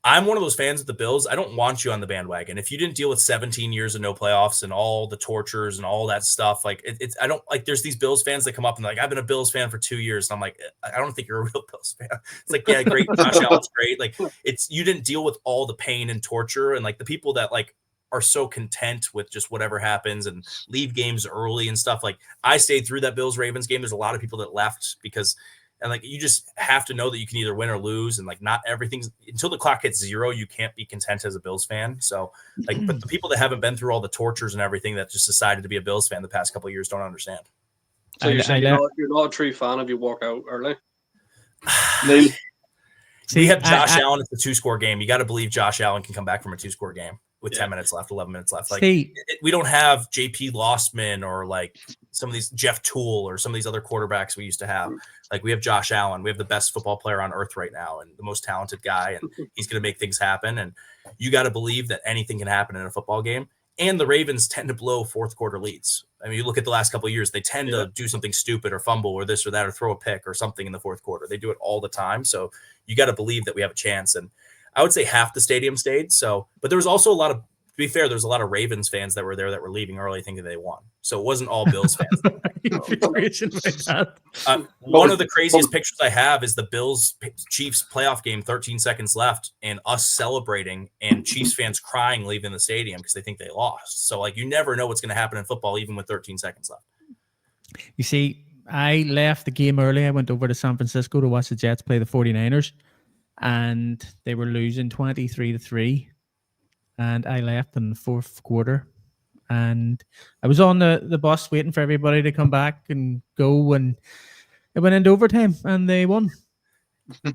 I'm one of those fans of the Bills. I don't want you on the bandwagon. If you didn't deal with 17 years of no playoffs and all the tortures and all that stuff, like it's I don't like. There's these Bills fans that come up and like, I've been a Bills fan for 2 years. And I'm like, I don't think you're a real Bills fan. It's like, yeah, great, Josh Allen's great. Like it's you didn't deal with all the pain and torture and like the people that like are so content with just whatever happens and leave games early and stuff. Like I stayed through that Bills Ravens game. There's a lot of people that left because. And like you just have to know that you can either win or lose, and like not everything's until the clock hits 0, you can't be content as a Bills fan. So like, but the people that haven't been through all the tortures and everything that just decided to be a Bills fan the past couple of years don't understand.
So you're saying you're not a true fan if you walk out early?
We have Josh Allen. It's a 2-score game. You got to believe Josh Allen can come back from a 2-score game with 10 minutes left, 11 minutes left. Like we don't have JP Lostman or like some of these Jeff Toole or some of these other quarterbacks we used to have. Like we have Josh Allen. We have the best football player on earth right now and the most talented guy, and he's going to make things happen. And you got to believe that anything can happen in a football game. And the Ravens tend to blow fourth quarter leads. I mean, you look at the last couple of years, they tend to do something stupid or fumble or this or that or throw a pick or something in the fourth quarter. They do it all the time. So you got to believe that we have a chance. And I would say half the stadium stayed. So, but there was also a lot of, to be fair, there's a lot of Ravens fans that were there that were leaving early thinking they won. So it wasn't all Bills fans. One of the craziest pictures I have is the Bills Chiefs playoff game, 13 seconds left, and us celebrating and Chiefs fans crying leaving the stadium because they think they lost. So like you never know what's going to happen in football, even with 13 seconds left.
You see, I left the game early. I went over to San Francisco to watch the Jets play the 49ers, and they were losing 23-3. And I left in the fourth quarter, and I was on the bus waiting for everybody to come back and go, and it went into overtime, and they won.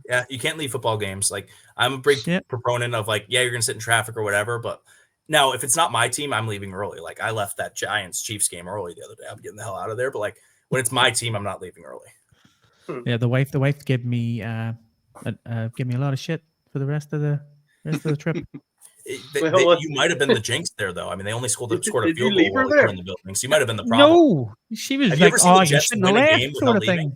Yeah, you can't leave football games. Like, I'm a big
Yep.
proponent of like, yeah, you're gonna sit in traffic or whatever, but now if it's not my team, I'm leaving early. Like, I left that Giants Chiefs game early the other day. I'm getting the hell out of there. But like, when it's my team, I'm not leaving early.
Yeah, the wife gave me a lot of shit for the rest of the trip.
You might have been the jinx there, though. I mean, they only scored a
Did
field
you
goal
leave her
while we
there?
were in the building, so you might have been the problem.
No, she was
Have you
like,
ever seen the
"Oh, you
Jets
shouldn't have
win a
left,"
game
sort of
without
thing.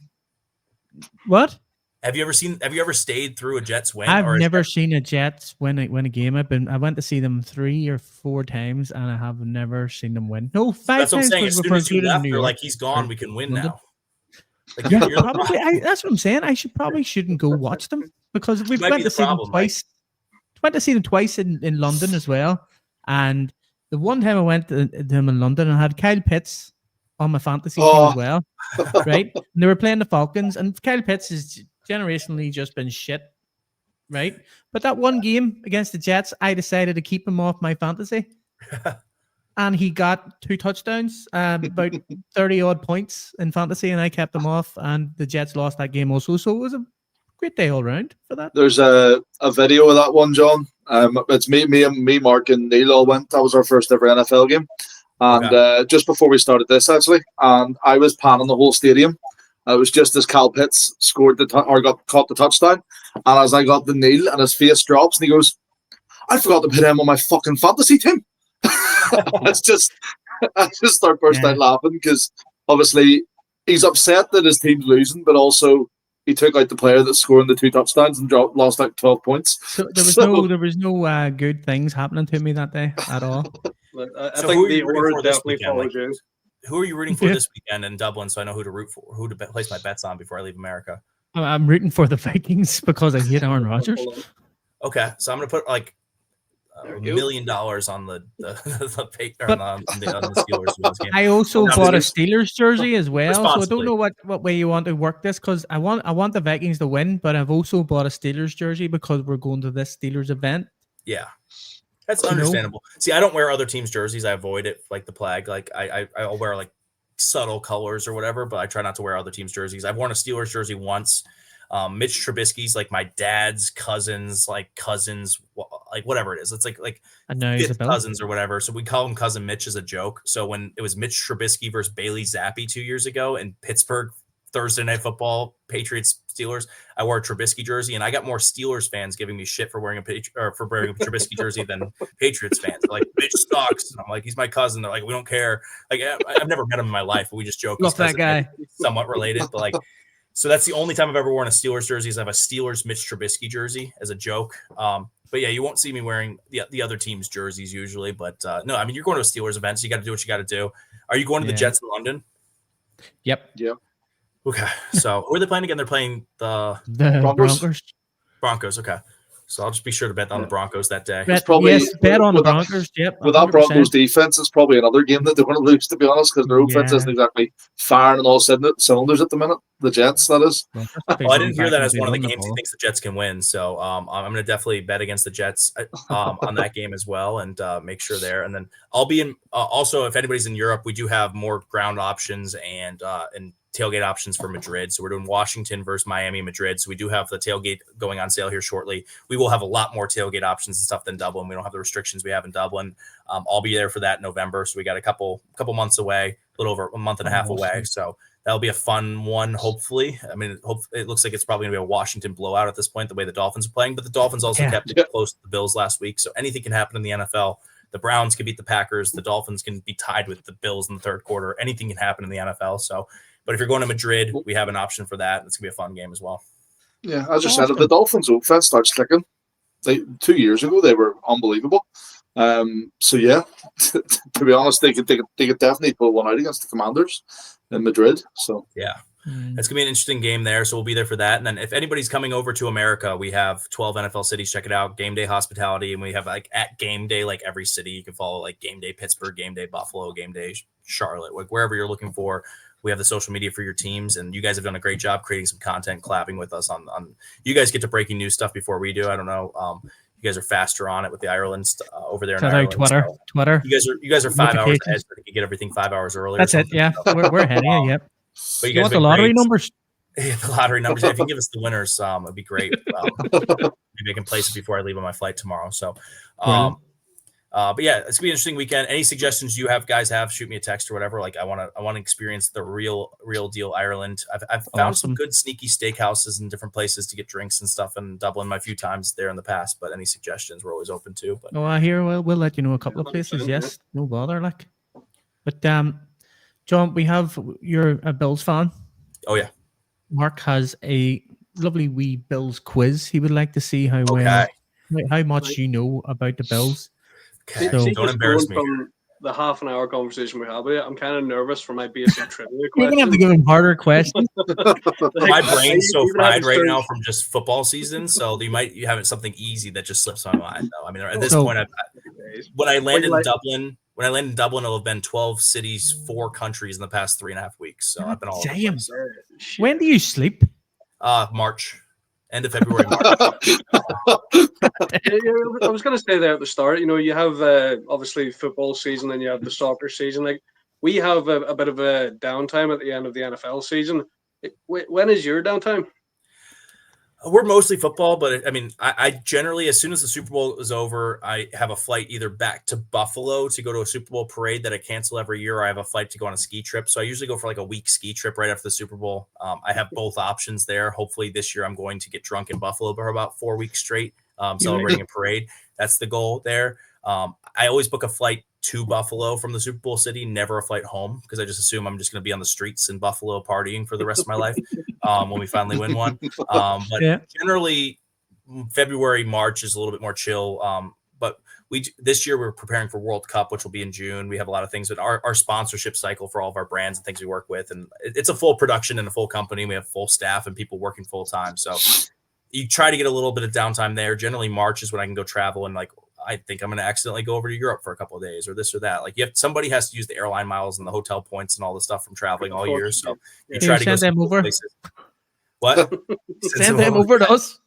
What?
Have you ever stayed through a Jets win?
I've
or is
never
that-
seen a Jets win a game. I went to see them 3 or 4 times, and I have never seen them win. No, 5
That's what I'm
times
saying.
because
As
we're
soon as you
included in
left,
New
they're
York.
like, he's gone. We can win
London.
now. Like,
Yeah,
you're the
probably.
problem.
That's what I'm saying. I probably shouldn't go watch them because we
might
went
be
to
the
see them
problem,
twice. Went to see them twice in London as well. And the one time I went to them in London, I had Kyle Pitts on my fantasy team as well, right? And they were playing the Falcons, and Kyle Pitts has generationally just been shit, right? But that one game against the Jets, I decided to keep him off my fantasy. And he got 2 touchdowns, about 30 odd points in fantasy, and I kept him off. And the Jets lost that game also. So it was a great day all round for that.
There's a video of that one, John. It's me, Mark, and Neil all went. That was our first ever NFL game, and just before we started this, actually, and I was panning the whole stadium. It was just as Cal Pitts scored caught the touchdown, and as I got the Neil, and his face drops, and he goes, "I forgot to put him on my fucking fantasy team." I just start bursting out laughing because obviously he's upset that his team's losing, but also he took out the player that's scoring the 2 touchdowns and lost like 12 points.
So there was no good things happening to me that day at all.
I
So
think
who are
the
you rooting
order
for this
definitely
weekend?
follows
Like,
you.
who are you rooting for
Yeah.
this weekend in Dublin, so I know who to root for, who to place my bets on before I leave America?
I'm rooting for the Vikings because I hate Aaron Rodgers.
Okay, so I'm gonna put like
There
$1
you go.
million on the Steelers win this game.
I also
Yeah,
bought a
Steelers.
Steelers jersey as well, so I don't
Responsibly.
know what way you want to work this because I want the Vikings to win, but I've also bought a Steelers jersey because we're going to this Steelers event.
Yeah, that's
You know?
understandable. See, I don't wear other teams' jerseys. I avoid it like the plague. Like I'll wear like subtle colors or whatever, but I try not to wear other teams' jerseys. I've worn a Steelers jersey once. Mitch Trubisky's like my dad's cousins, like whatever it is. It's like
And now he's a
fifth
Bill.
cousins or whatever. So we call him Cousin Mitch as a joke. So when it was Mitch Trubisky versus Bailey Zappi 2 years ago in Pittsburgh, Thursday Night Football, Patriots, Steelers, I wore a Trubisky jersey, and I got more Steelers fans giving me shit for wearing a Trubisky jersey than Patriots fans. They're like, Mitch sucks. And I'm like, he's my cousin. They're like, we don't care. Like, I've never met him in my life, but we just joke.
Love
He's
that
cousin
guy.
Mitch. He's somewhat related, but like, so that's the only time I've ever worn a Steelers jersey. Is I have a Steelers Mitch Trubisky jersey as a joke. But yeah, you won't see me wearing the other team's jerseys usually. But no, I mean, you're going to a Steelers event, so you got to do what you got to do. Are you going to the Jets in London?
Yep.
Okay, so who are they playing again? They're playing the
Broncos.
Broncos. Okay, so I'll just be sure to bet on the Broncos that day.
Bet,
probably-
yes, bet on the
with that-
Broncos. Yep.
With that
100%.
Broncos defense, it's probably another game that they're going to lose, to be honest, because their offense
Yeah.
isn't exactly firing on all cylinders at the minute. The Jets, that is.
Well,
Well, I didn't hear that as one of the
They
games he
won
thinks the Jets can win. So I'm going to definitely bet against the Jets on that game as well and make sure there. And then I'll be in. Also, if anybody's in Europe, we do have more ground options and tailgate options for Madrid. So we're doing Washington versus Miami, Madrid. So we do have the tailgate going on sale here shortly. We will have a lot more tailgate options and stuff than Dublin. We don't have the restrictions we have in Dublin. I'll be there for that in November. So we got a couple months away, a little over a month and a half away. So that'll be a fun one, hopefully. I mean, it looks like it's probably going to be a Washington blowout at this point, the way the Dolphins are playing. But the Dolphins also kept it close to the Bills last week. So anything can happen in the NFL. The Browns can beat the Packers. The Dolphins can be tied with the Bills in the third quarter. Anything can happen in the NFL. So, but if you're going to Madrid, we have an option for that. It's going to be a fun game as well.
Yeah, as I said, if the Dolphins' offense starts clicking, 2 years ago they were unbelievable. So yeah, to be honest, they could definitely pull one out against the Commanders in Madrid. So
yeah. It's going to be an interesting game there, so we'll be there for that. And then if anybody's coming over to America, we have 12 NFL cities. Check it out, Gameday Hospitality, and we have like at Gameday, like every city. You can follow like Gameday Pittsburgh, Gameday Buffalo, Gameday Charlotte, like wherever you're looking for. We have the social media for your teams, and you guys have done a great job creating some content, collabing with us on. You guys get to breaking news stuff before we do. I don't know. You guys are faster on it with the Ireland over there in Ireland.
Twitter.
So
Twitter.
You guys are 5 hours ahead, so you get everything 5 hours earlier.
That's it. Yeah, we're ahead of you. Yep.
But
You want the lottery numbers?
the lottery numbers. If you can give us the winners, it'd be great. Maybe I can place it before I leave on my flight tomorrow. So, but yeah, it's gonna be an interesting weekend. Any suggestions you guys have, shoot me a text or whatever. Like I want to experience the real deal Ireland. I've found some good sneaky steakhouses and different places to get drinks and stuff in Dublin a few times there in the past. But any suggestions, we're always open to. But
I hear we'll let you know a couple of places. Yes, no bother. Like, but John, you're a Bills fan.
Oh yeah,
Mark has a lovely wee Bills quiz. He would like to see how much you know about the Bills.
Okay.
So,
don't embarrass me.
From the half an hour conversation we had with you, I'm kind of nervous for my basic trivia
you're
question.
gonna have to give him harder questions.
My brain's so fried right now from just football season, so you have something easy that just slips my mind. Though I mean, at this point, when I landed in Dublin, it'll have been 12 cities, 4 countries in the past 3.5 weeks. So I've been all over the place.
When do you sleep?
March. End of February, March.
I was going to say there at the start, you have obviously football season and you have the soccer season. Like we have a bit of a downtime at the end of the NFL season. When is your downtime?
We're mostly football, but I mean, I generally, as soon as the Super Bowl is over, I have a flight either back to Buffalo to go to a Super Bowl parade that I cancel every year, or I have a flight to go on a ski trip. So I usually go for like a week ski trip right after the Super Bowl. I have both options there. Hopefully this year I'm going to get drunk in Buffalo for about 4 weeks straight, celebrating a parade. That's the goal there. I always book a flight to Buffalo from the Super Bowl city, never a flight home, because I just assume I'm just going to be on the streets in Buffalo partying for the rest of my life when we finally win one. But generally, February, March is a little bit more chill. But this year we're preparing for World Cup, which will be in June. We have a lot of things with our sponsorship cycle for all of our brands and things we work with, and it's a full production and a full company. We have full staff and people working full time, so you try to get a little bit of downtime there. Generally, March is when I can go travel and I think I'm going to accidentally go over to Europe for a couple of days or this or that. Like somebody has to use the airline miles and the hotel points and all the stuff from traveling all year. So you try to go
send them over.
Places. What?
Send them over to us.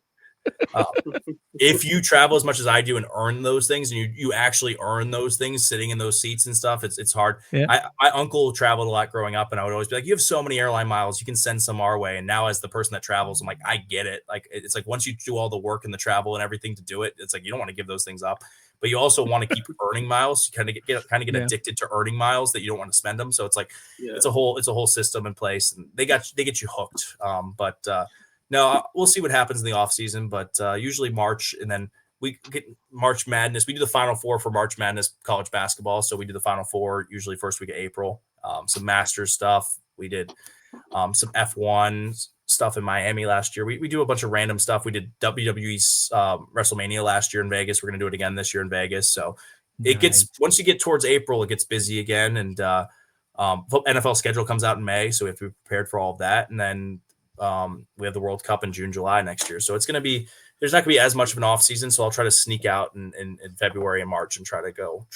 If you travel as much as I do and earn those things, and you actually earn those things sitting in those seats and stuff, it's hard.
Yeah.
My uncle traveled a lot growing up, and I would always be like, you have so many airline miles, you can send some our way. And now as the person that travels, I'm like, I get it. Like, it's like once you do all the work and the travel and everything to do it, it's like you don't want to give those things up, but you also want to keep earning miles. You kind of get addicted to earning miles that you don't want to spend them. So it's like it's a whole system in place, and they get you hooked. No, we'll see what happens in the off season, but usually March, and then we get March Madness. We do the Final Four for March Madness college basketball, so we do the Final Four usually first week of April. Some Masters stuff. We did some F1 stuff in Miami last year. We do a bunch of random stuff. We did WWE's WrestleMania last year in Vegas. We're going to do it again this year in Vegas. So it gets, once you get towards April, it gets busy again, and NFL schedule comes out in May, so we have to be prepared for all of that, and then we have the World Cup in June, July next year. So it's going to be, there's not going to be as much of an off season. So I'll try to sneak out in February and March and try to go.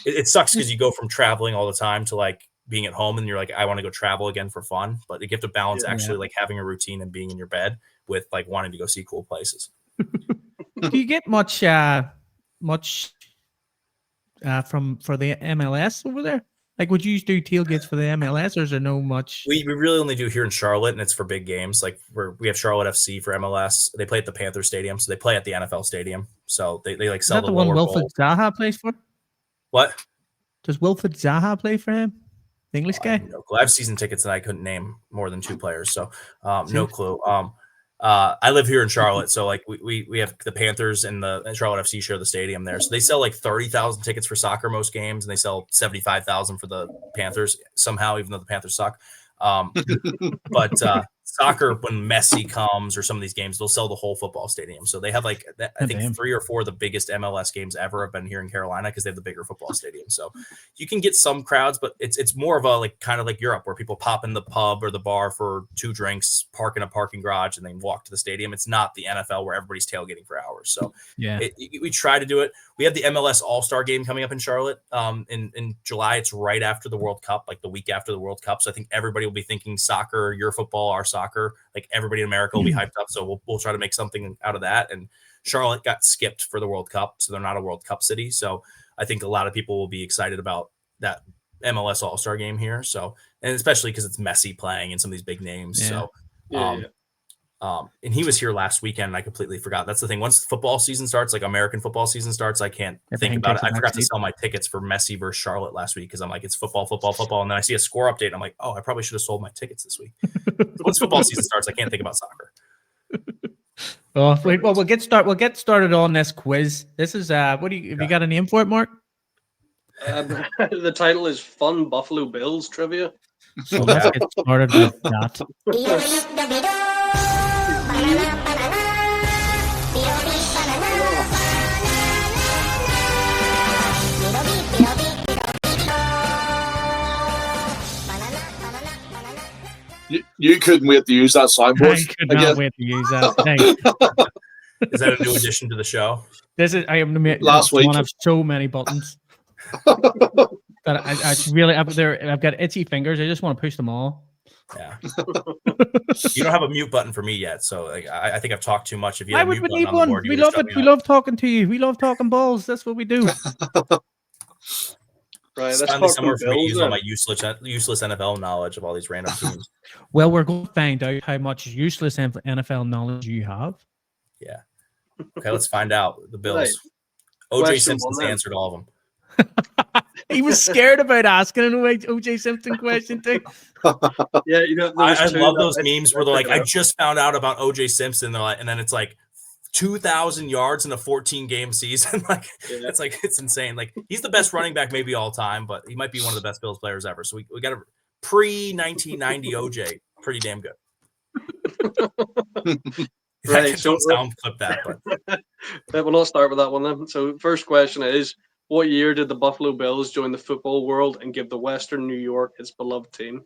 It sucks because you go from traveling all the time to like being at home, and you're like, I want to go travel again for fun. But you have to balance like having a routine and being in your bed with like wanting to go see cool places.
Do you get much for the MLS over there? Like, would you do tailgates for the MLS, or is there no much?
We really only do here in Charlotte, and it's for big games. Like we have Charlotte FC for MLS. They play at the Panther Stadium, so they play at the NFL Stadium. So they like sell
Is that the one Wilfred Zaha plays for?
What?
Does Wilfred Zaha play for him? The English guy?
No clue. I have season tickets and I couldn't name more than 2 players, so no clue. I live here in Charlotte, so like we have the Panthers and the Charlotte FC share the stadium there. So they sell like 30,000 tickets for soccer most games, and they sell 75,000 for the Panthers somehow, even though the Panthers suck. But soccer, when Messi comes or some of these games, they'll sell the whole football stadium. So they have like, I think 3 or 4 of the biggest MLS games ever have been here in Carolina because they have the bigger football stadium. So you can get some crowds, but it's more of a like kind of like Europe where people pop in the pub or the bar for 2 drinks, park in a parking garage, and then walk to the stadium. It's not the NFL where everybody's tailgating for hours. So we try to do it. We have the MLS All-Star game coming up in Charlotte in July. It's right after the World Cup, like the week after the World Cup. So I think everybody will be thinking soccer, your football, our soccer. Like everybody in America will be hyped up. So we'll try to make something out of that. And Charlotte got skipped for the World Cup, so they're not a World Cup city. So I think a lot of people will be excited about that MLS All-Star game here. So, and especially because it's Messi playing and some of these big names. Yeah. So
Yeah.
And he was here last weekend, and I completely forgot. That's the thing. Once football season starts, like American football season starts, I can't think about it. I forgot to sell my tickets for Messi versus Charlotte last week because I'm like, it's football. And then I see a score update, and I'm like, oh, I probably should have sold my tickets this week. So once football season starts, I can't think about soccer.
Oh, wait, well, we'll get started on this quiz. This is have you got a name for it, Mark?
The title is Fun Buffalo Bills Trivia.
So let's get started with that.
You couldn't wait to use that soundboard.
I could not wait to use that. Thanks.
Is that a new addition to the show?
This is I am
Last week.
I have so many buttons that I really I've got itchy fingers. I just want to push them all.
Yeah. You don't have a mute button for me yet, so like, I think I've talked too much. If you
Why
have a
would
mute
we
button
need
on the
one?
board,
We love it. We love talking to you. We love talking balls. That's what we do.
Right,
It's
let's
finally
talk
somewhere for me to
Bills
use
then.
all my useless NFL knowledge of all these random teams.
Well, we're going to find out how much useless NFL knowledge you have.
Yeah. Okay, let's find out. The Bills.
Right.
OJ
Question
Simpson's
one, then.
answered all of them.
He was scared about asking an OJ Simpson question too.
Yeah,
I love those memes where they're like, I just found out about OJ Simpson. They're like, and then it's like 2,000 yards in a 14-game season. Like, it's insane. Like, he's the best running back maybe all time, but he might be one of the best Bills players ever. So we got a pre-1990 OJ, pretty damn good.
Right, so
sound clip that, but
we'll not start with that one then. So first question is, what year did the Buffalo Bills join the football world and give the Western New York its beloved team?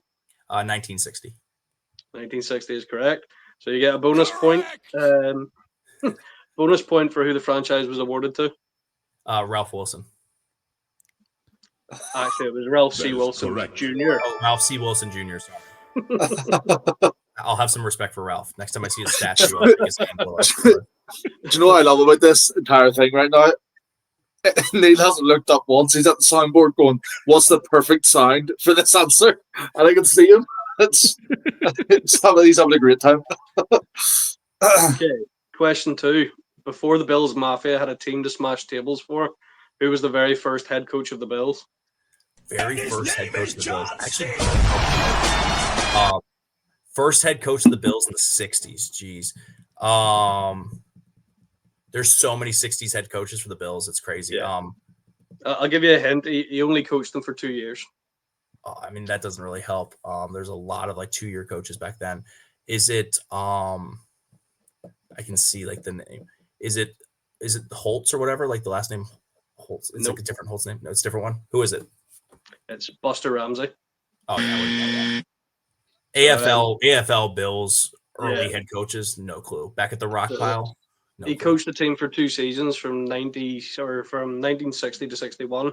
1960.
1960 is correct. So you get a bonus point. Bonus point for who the franchise was awarded to.
Ralph Wilson.
Actually, it was Ralph C. Wilson Jr.
Oh, Ralph C. Wilson Jr. Sorry. I'll have some respect for Ralph. Next time I see a statue, I'll take his hand below.
Do you know what I love about this entire thing right now? Neil hasn't looked up once. He's at the soundboard going, what's the perfect sound for this answer? And I can see him. He's having a great time.
Okay, question 2. Before the Bills Mafia had a team to smash tables for, who was the very first head coach of the Bills?
Very first head coach of the Bills. Actually, first head coach of the Bills in the 60s. Jeez. There's so many 60s head coaches for the Bills. It's crazy.
Yeah. I'll give you a hint. He only coached them for 2 years.
I mean, that doesn't really help. There's a lot of like 2-year coaches back then. Is it I can see like the name. Is it Holtz or whatever? Like the last name Holtz. It's like a different Holtz name. No, it's a different one. Who is it?
It's Buster Ramsey.
Oh yeah, I wouldn't know that. AFL Bills early head coaches, no clue. Back at the rock pile.
He coached the team for 2 seasons from 1960 to 61,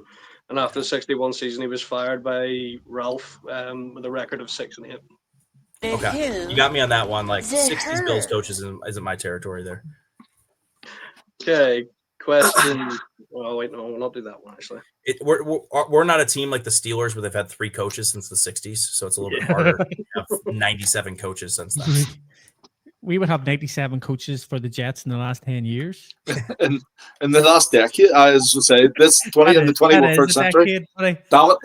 and after the 61 season, he was fired by Ralph with a record of 6-8.
Okay, you got me on that one. Like 60s Bills coaches isn't my territory there.
Okay, question. Oh wait, no, we'll not do that one actually.
We're not a team like the Steelers where they've had 3 coaches since the 60s, so it's a little bit harder to have 97 coaches since then.
We would have 97 coaches for the Jets in the last 10 years.
In the last decade, I was to say, this 20 in the 21st century. Damn it.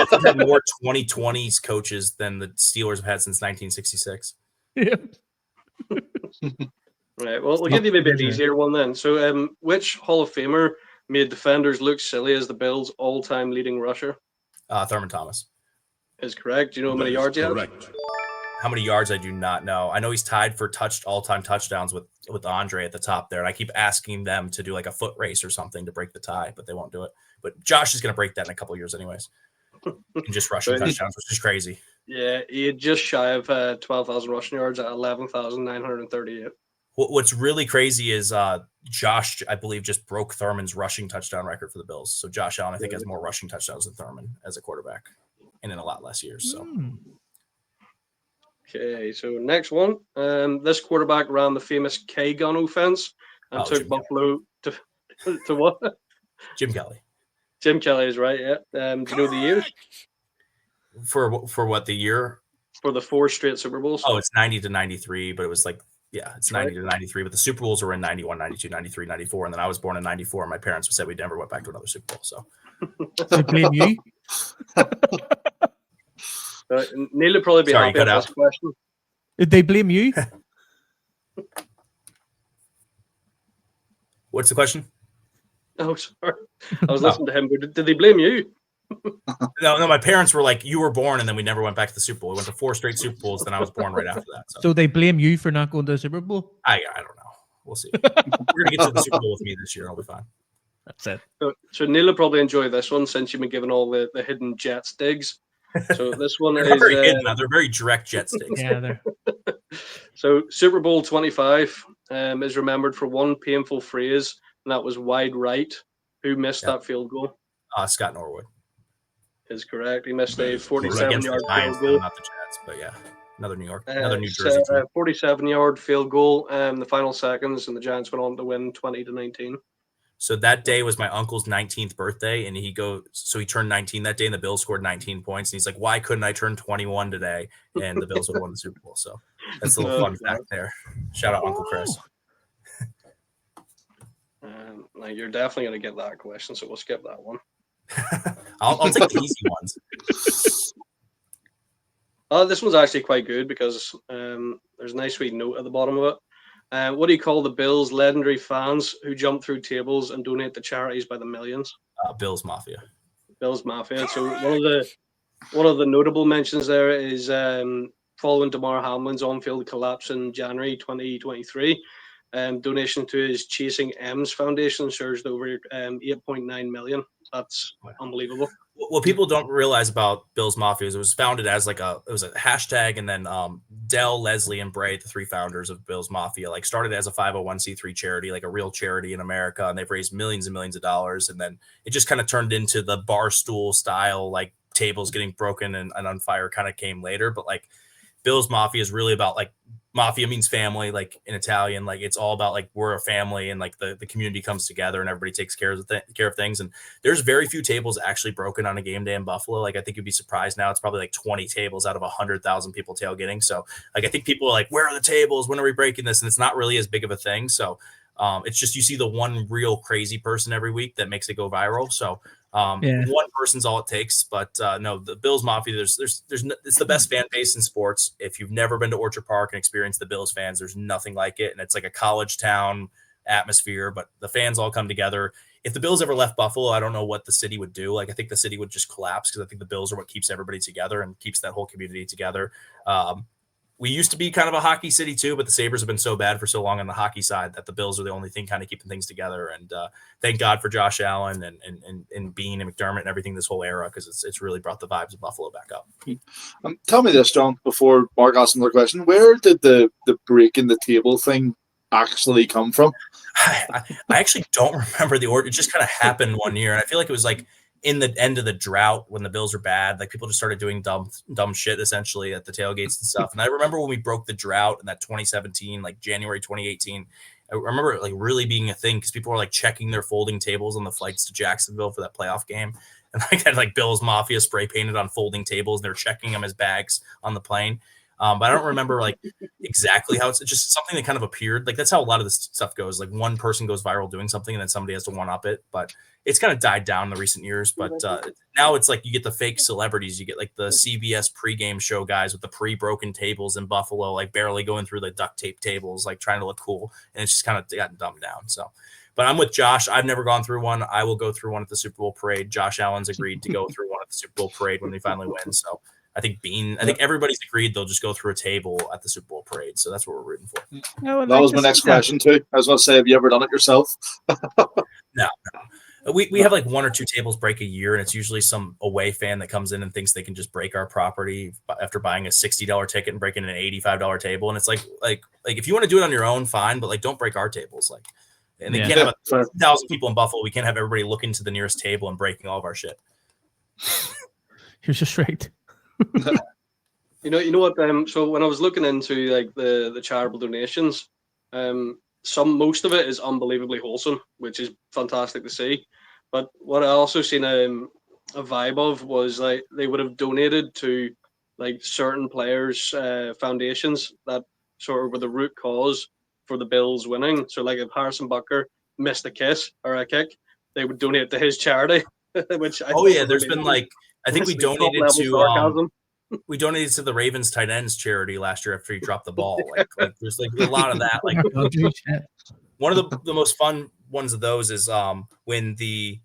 We've had more 2020s coaches than the Steelers have had since 1966.
Yeah.
Right. Well, we'll give you maybe an easier one then. So, which Hall of Famer made defenders look silly as the Bills' all-time leading rusher?
Thurman Thomas
is correct. Do you know how many yards he had?
How many yards? I do not know. I know he's tied for all-time touchdowns with Andre at the top there, and I keep asking them to do like a foot race or something to break the tie, but they won't do it. But Josh is going to break that in a couple of years anyways, and just rushing touchdowns, which is crazy.
Yeah, he had just shy of 12,000 rushing yards at 11,938.
What's really crazy is Josh, I believe, just broke Thurman's rushing touchdown record for the Bills. So Josh Allen, I think, has more rushing touchdowns than Thurman as a quarterback, and in a lot less years. So.
Okay, so next one. This quarterback ran the famous K-gun offense and took
Jim
Buffalo to what?
Jim Kelly.
Jim Kelly is right, yeah. Do you know the year?
For what, the year?
for the 4 straight Super Bowls.
Oh, it's 90 to 93, but it was like, yeah, it's
Right.
90 to 93, but the Super Bowls were in 91, 92, 93, 94, and then I was born in 94, and my parents said we never went back to another Super Bowl. So
They blame you.
Neil would probably be
Sorry,
happy
you
with
cut
this question.
Did they blame you?
what's the question?
Oh, sorry. I was listening to him. But did they blame you?
No, my parents were like, you were born, and then we never went back to the Super Bowl. We went to 4 straight Super Bowls, then I was born right after that.
So they blame you for not going to the Super Bowl?
I don't know. We'll see. We're going to get to the Super Bowl with me this year. I'll be fine.
That's it.
So Neil will probably enjoy this one since you've been given all the hidden Jets digs. So this one
They're not
is
very hidden. They're very direct jet sticks.
Yeah, they're
so Super Bowl 25 is remembered for one painful phrase, and that was wide right. Who missed that field goal?
Scott Norwood.
Is correct. He missed a
Against
47-yard
the Giants,
field goal.
not the Jets, but yeah, another New Jersey team.
47-yard field goal. The final seconds, and the Giants went on to win 20-19.
So that day was my uncle's 19th birthday, and he turned 19 that day, and the Bills scored 19 points. And he's like, "Why couldn't I turn 21 today?" And the Bills would have won the Super Bowl. So that's a little fun fact there. Shout out Uncle Chris.
Now you're definitely going to get that question, so we'll skip that one.
I'll take the easy ones.
This one's actually quite good because there's a nice wee note at the bottom of it. What do you call the Bills' legendary fans who jump through tables and donate to charities by the millions?
Bills Mafia.
Bills Mafia. So one of the notable mentions there is following Damar Hamlin's on-field collapse in January 2023. Donation to his Chasing M's Foundation surged over 8.9 million. That's unbelievable.
What people don't realize about Bills Mafia is it was founded as it was a hashtag, and then Dell, Leslie, and Bray, the 3 founders of Bills Mafia, started as a 501c3 charity, like a real charity in America, and they've raised millions and millions of dollars, and then it just kind of turned into the Barstool style, tables getting broken and on fire kind of came later, but Bills Mafia is really about mafia means family, in Italian, it's all about we're a family, and the community comes together and everybody takes care of things. And there's very few tables actually broken on a game day in Buffalo. I think you'd be surprised now. It's probably 20 tables out of 100,000 people tailgating. So I think people are like, where are the tables? When are we breaking this? And it's not really as big of a thing. So it's just, you see the one real crazy person every week that makes it go viral. So one person's all it takes, but no, the Bills Mafia, it's the best fan base in sports. If you've never been to Orchard Park and experienced the Bills fans, there's nothing like it. And it's like a college town atmosphere, but the fans all come together. If the Bills ever left Buffalo, I don't know what the city would do. I think the city would just collapse, because I think the Bills are what keeps everybody together and keeps that whole community together. We used to be kind of a hockey city too, but the Sabres have been so bad for so long on the hockey side that the Bills are the only thing kind of keeping things together. And thank God for Josh Allen and Bean and McDermott and everything this whole era, because it's really brought the vibes of Buffalo back up.
Tell me this, John, before Mark asks another question. Where did the breaking the table thing actually come from?
I actually don't remember the order. It just kind of happened one year. And I feel like it was in the end of the drought when the Bills were bad, people just started doing dumb shit essentially at the tailgates and stuff. And I remember when we broke the drought in that 2017, January 2018, I remember it really being a thing because people were checking their folding tables on the flights to Jacksonville for that playoff game. And had Bills Mafia spray painted on folding tables, and they're checking them as bags on the plane. But I don't remember exactly how it's just something that kind of appeared. That's how a lot of this stuff goes. One person goes viral doing something, and then somebody has to one up it. But it's kind of died down in the recent years. But now it's you get the fake celebrities. You get the CBS pregame show guys with the pre-broken tables in Buffalo, barely going through the duct tape tables, trying to look cool. And it's just kind of gotten dumbed down. So, but I'm with Josh. I've never gone through one. I will go through one at the Super Bowl parade. Josh Allen's agreed to go through one at the Super Bowl parade when we finally win. So I think everybody's agreed they'll just go through a table at the Super Bowl parade. So that's what we're rooting for.
That was my next question too. I was going to say, have you ever done it yourself?
No. We have 1 or 2 tables break a year, and it's usually some away fan that comes in and thinks they can just break our property after buying a $60 ticket and breaking an $85 table. And it's if you want to do it on your own, fine, but don't break our tables. And they can't have 1,000 people in Buffalo. We can't have everybody looking to the nearest table and breaking all of our shit.
You're just right.
You know what? So when I was looking into the charitable donations, most of it is unbelievably wholesome, which is fantastic to see. But what I also seen a vibe of was they would have donated to like certain players' foundations that sort of were the root cause for the Bills winning. So like if Harrison Butker missed a kiss or a kick, they would donate to his charity, which I thought was
there's
amazing.
been like I think we
It's like
donated
top-level
to
sarcasm.
we donated to the Ravens tight ends charity last year after he dropped the ball. Like there's like a lot of that. Like one of the most fun ones of those is when the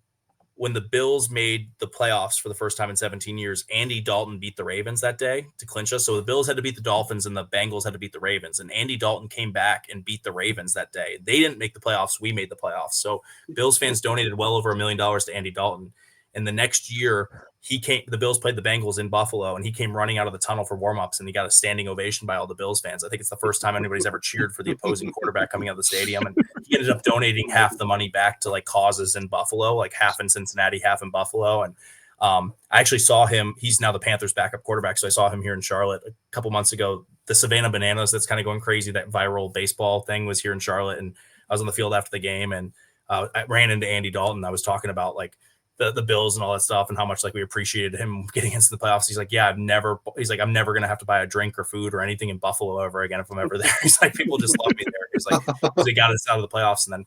Bills made the playoffs for the first time in 17 years, Andy Dalton beat the Ravens that day to clinch us. So the Bills had to beat the Dolphins and the Bengals had to beat the Ravens. And Andy Dalton came back and beat the Ravens that day. They didn't make the playoffs. We made the playoffs. So Bills fans donated well over $1 million to Andy Dalton. And the next year, the Bills played the Bengals in Buffalo, and he came running out of the tunnel for warmups, and he got a standing ovation by all the Bills fans. I think it's the first time anybody's ever cheered for the opposing quarterback coming out of the stadium. And he ended up donating half the money back to like causes in Buffalo, like half in Cincinnati, half in Buffalo. And I actually saw him. He's now the Panthers' backup quarterback, so I saw him here in Charlotte a couple months ago. The Savannah Bananas, that's kind of going crazy. That viral baseball thing was here in Charlotte, and I was on the field after the game, and I ran into Andy Dalton. I was talking about like the Bills and all that stuff and how much like we appreciated him getting into the playoffs. He's like, yeah, I'm never going to have to buy a drink or food or anything in Buffalo ever again if I'm ever there. He's like, people just love me there. He's like, they got us out of the playoffs. And then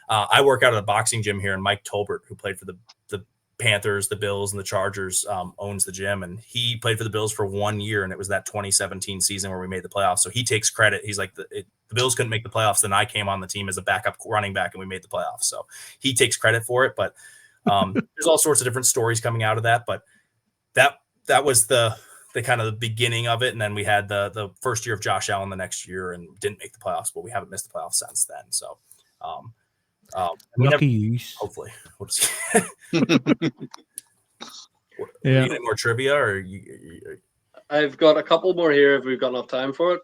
I work out at a boxing gym here, and Mike Tolbert, who played for the Panthers, the Bills, and the Chargers, owns the gym, and he played for the Bills for 1 year, and it was that 2017 season where we made the playoffs. So he takes credit. He's like, the Bills couldn't make the playoffs, then I came on the team as a backup running back, and we made the playoffs. So he takes credit for it, but there's all sorts of different stories coming out of that, but that was the kind of the beginning of it. And then we had the first year of Josh Allen the next year and didn't make the playoffs, but we haven't missed the playoffs since then. So
lucky use.
Hopefully we'll just
yeah.
Any more trivia or
I've got a couple more here if we've got enough time for it.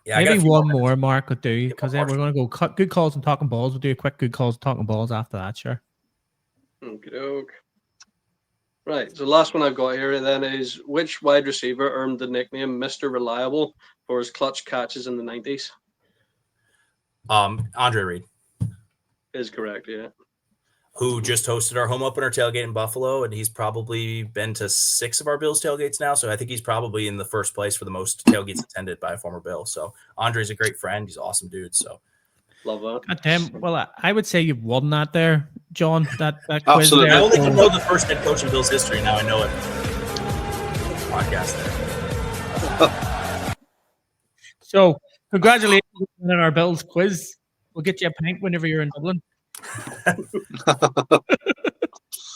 Yeah,
maybe one more Mark could do, because then
more.
we're going to go cut good calls and talking balls. We'll do a quick good calls and talking balls after that, sure.
Okey-doke. Right, so the last one I've got here then is, which wide receiver earned the nickname Mr. Reliable for his clutch catches in the 90s?
Andre Reed,
Is correct, yeah.
who just hosted our home opener tailgate in Buffalo, and he's probably been to 6 of our Bills tailgates now. So I think he's probably in the first place for the most tailgates attended by a former Bill. So Andre's a great friend. He's an awesome dude. So
Love that.
God damn. Well, I would say you've won that there, John. That quiz
Absolutely.
there.
I only know the first head coach in Bills history. Now I know it. Podcast there.
So congratulations on our Bills quiz. We'll get you a pint whenever you're in Dublin.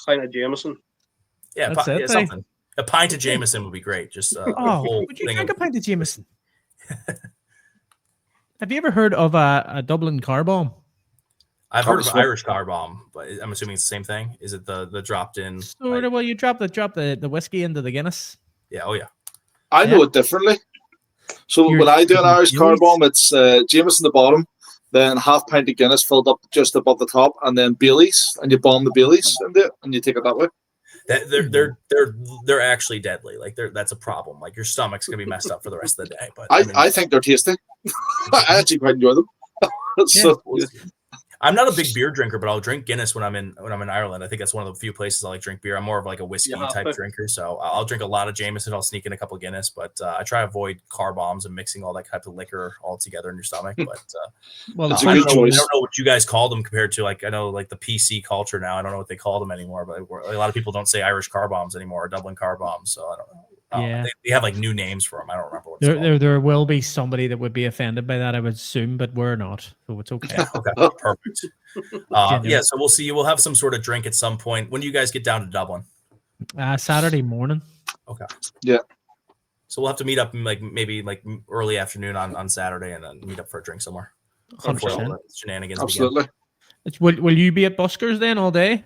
Pint of Jameson.
Yeah,
That's it,
something. A pint of Jameson would be great. Just a whole
would you
thing
drink
of,
a pint of Jameson? Have you ever heard of a Dublin car bomb?
I've heard of Irish car bomb, but I'm assuming it's the same thing. Is it the dropped in?
Sort of. Well, you drop the whiskey into the Guinness.
Yeah. Oh yeah.
I know it differently. So when I do an Irish car bomb, it's Jameson the bottom, then half pint of Guinness filled up just above the top, and then Baileys, and you bomb the Baileys in it, and you take it that way.
They're actually deadly. Like that's a problem. Like your stomach's gonna be messed up for the rest of the day. But
I think they're tasty. I actually quite enjoy them. So,
I'm not a big beer drinker, but I'll drink Guinness when I'm in Ireland. I think that's one of the few places I like drink beer. I'm more of like a whiskey type drinker, so I'll drink a lot of Jameson. I'll sneak in a couple of Guinness, but I try to avoid car bombs and mixing all that type of liquor all together in your stomach. But
well,
that's a
I
good
don't
choice.
know what you guys call them compared to like I know like the PC culture now. I don't know what they call them anymore, but a lot of people don't say Irish car bombs anymore or Dublin car bombs. So I don't know.
Yeah.
They have like new names for them. I don't remember what it's called.
There will be somebody that would be offended by that, I would assume, but we're not, so it's okay.
Yeah, okay, perfect. Yeah, so we'll see. We'll have some sort of drink at some point. When do you guys get down to Dublin?
Saturday morning.
Okay.
Yeah.
So we'll have to meet up in maybe early afternoon on Saturday and then meet up for a drink somewhere.
100%.
Shenanigans.
Absolutely.
Will you be at Buskers then all day?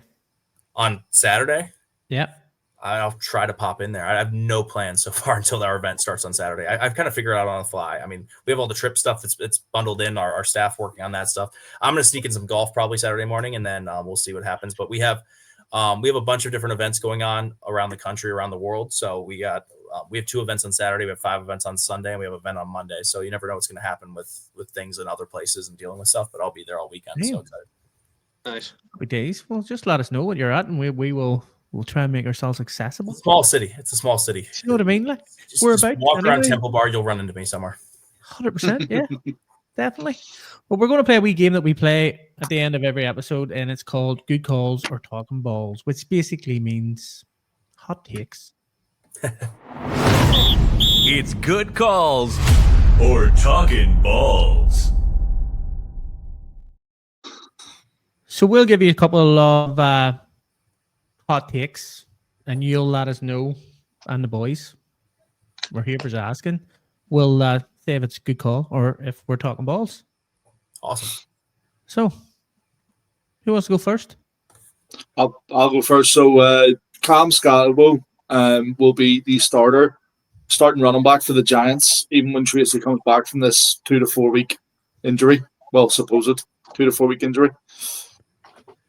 On Saturday?
Yeah.
I'll try to pop in there. I have no plans so far until our event starts on Saturday. I've kind of figured out on the fly. I mean, we have all the trip stuff that's bundled in, our staff working on that stuff. I'm going to sneak in some golf probably Saturday morning, and then we'll see what happens. But we have a bunch of different events going on around the country, around the world. So we have 2 events on Saturday. We have 5 events on Sunday, and we have an event on Monday. So you never know what's going to happen with things in other places and dealing with stuff. But I'll be there all weekend. So excited.
Nice.
Happy days. Well, just let us know what you're at, and we will We'll try and make ourselves accessible.
Small city. It's a small city.
You know what I mean? Like,
Just
we're about
walk around
anyway.
Temple Bar, you'll run into me somewhere.
100%. Yeah, definitely. Well, we're going to play a wee game that we play at the end of every episode, and it's called Good Calls or Talkin Balls, which basically means hot takes.
It's good calls or talking balls.
So we'll give you a couple of hot takes, and you'll let us know, and the boys, we're here for asking. We'll say if it's a good call or if we're talking balls.
Awesome.
So, who wants to go first?
I'll go first. So Cam Scalabo will be the starting running back for the Giants, even when Tracy comes back from this 2 to 4 week injury. Well, supposed 2 to 4 week injury.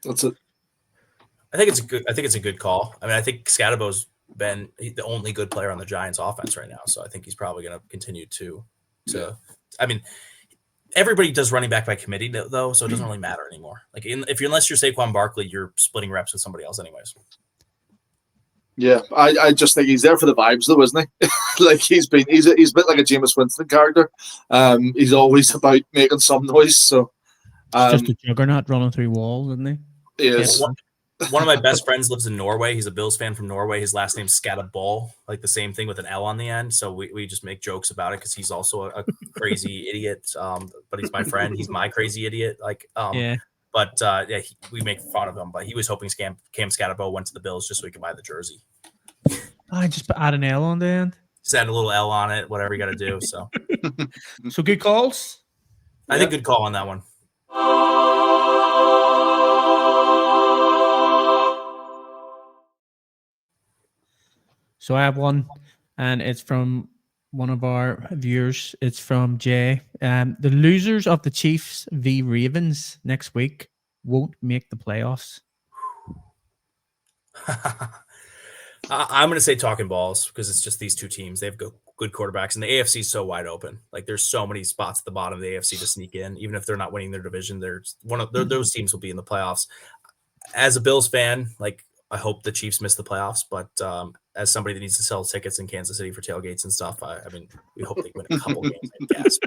That's it.
I think it's a good call. I mean, I think Scadabo's been the only good player on the Giants offense right now. So I think he's probably going to continue to. I mean, everybody does running back by committee though, so it doesn't really matter anymore. Like unless you're Saquon Barkley, you're splitting reps with somebody else anyways.
Yeah, I just think he's there for the vibes though, isn't he? Like he's a bit like a Jameis Winston character. He's always about making some noise. So
Just a juggernaut running through walls, isn't he?
he is.
One of my best friends lives in Norway. He's a Bills fan from Norway. His last name's Scattaball, like the same thing with an L on the end. So we just make jokes about it because he's also a crazy idiot. But he's my friend. He's my crazy idiot.
Yeah.
But we make fun of him. But he was hoping Cam Scattaball went to the Bills just so he could buy the jersey.
I just add an L on the end.
Just add a little L on it. Whatever you got to do. So
So good calls.
I think good call on that one.
So I have one, and it's from one of our viewers. It's from Jay. The losers of the Chiefs v Ravens next week won't make the playoffs.
I'm going to say talking balls because it's just these two teams. They have good quarterbacks, and the AFC is so wide open. Like there's so many spots at the bottom of the AFC to sneak in. Even if they're not winning their division, there's those teams will be in the playoffs. As a Bills fan, like I hope the Chiefs miss the playoffs, but as somebody that needs to sell tickets in Kansas City for tailgates and stuff, I mean, we hope they win a couple games, I guess.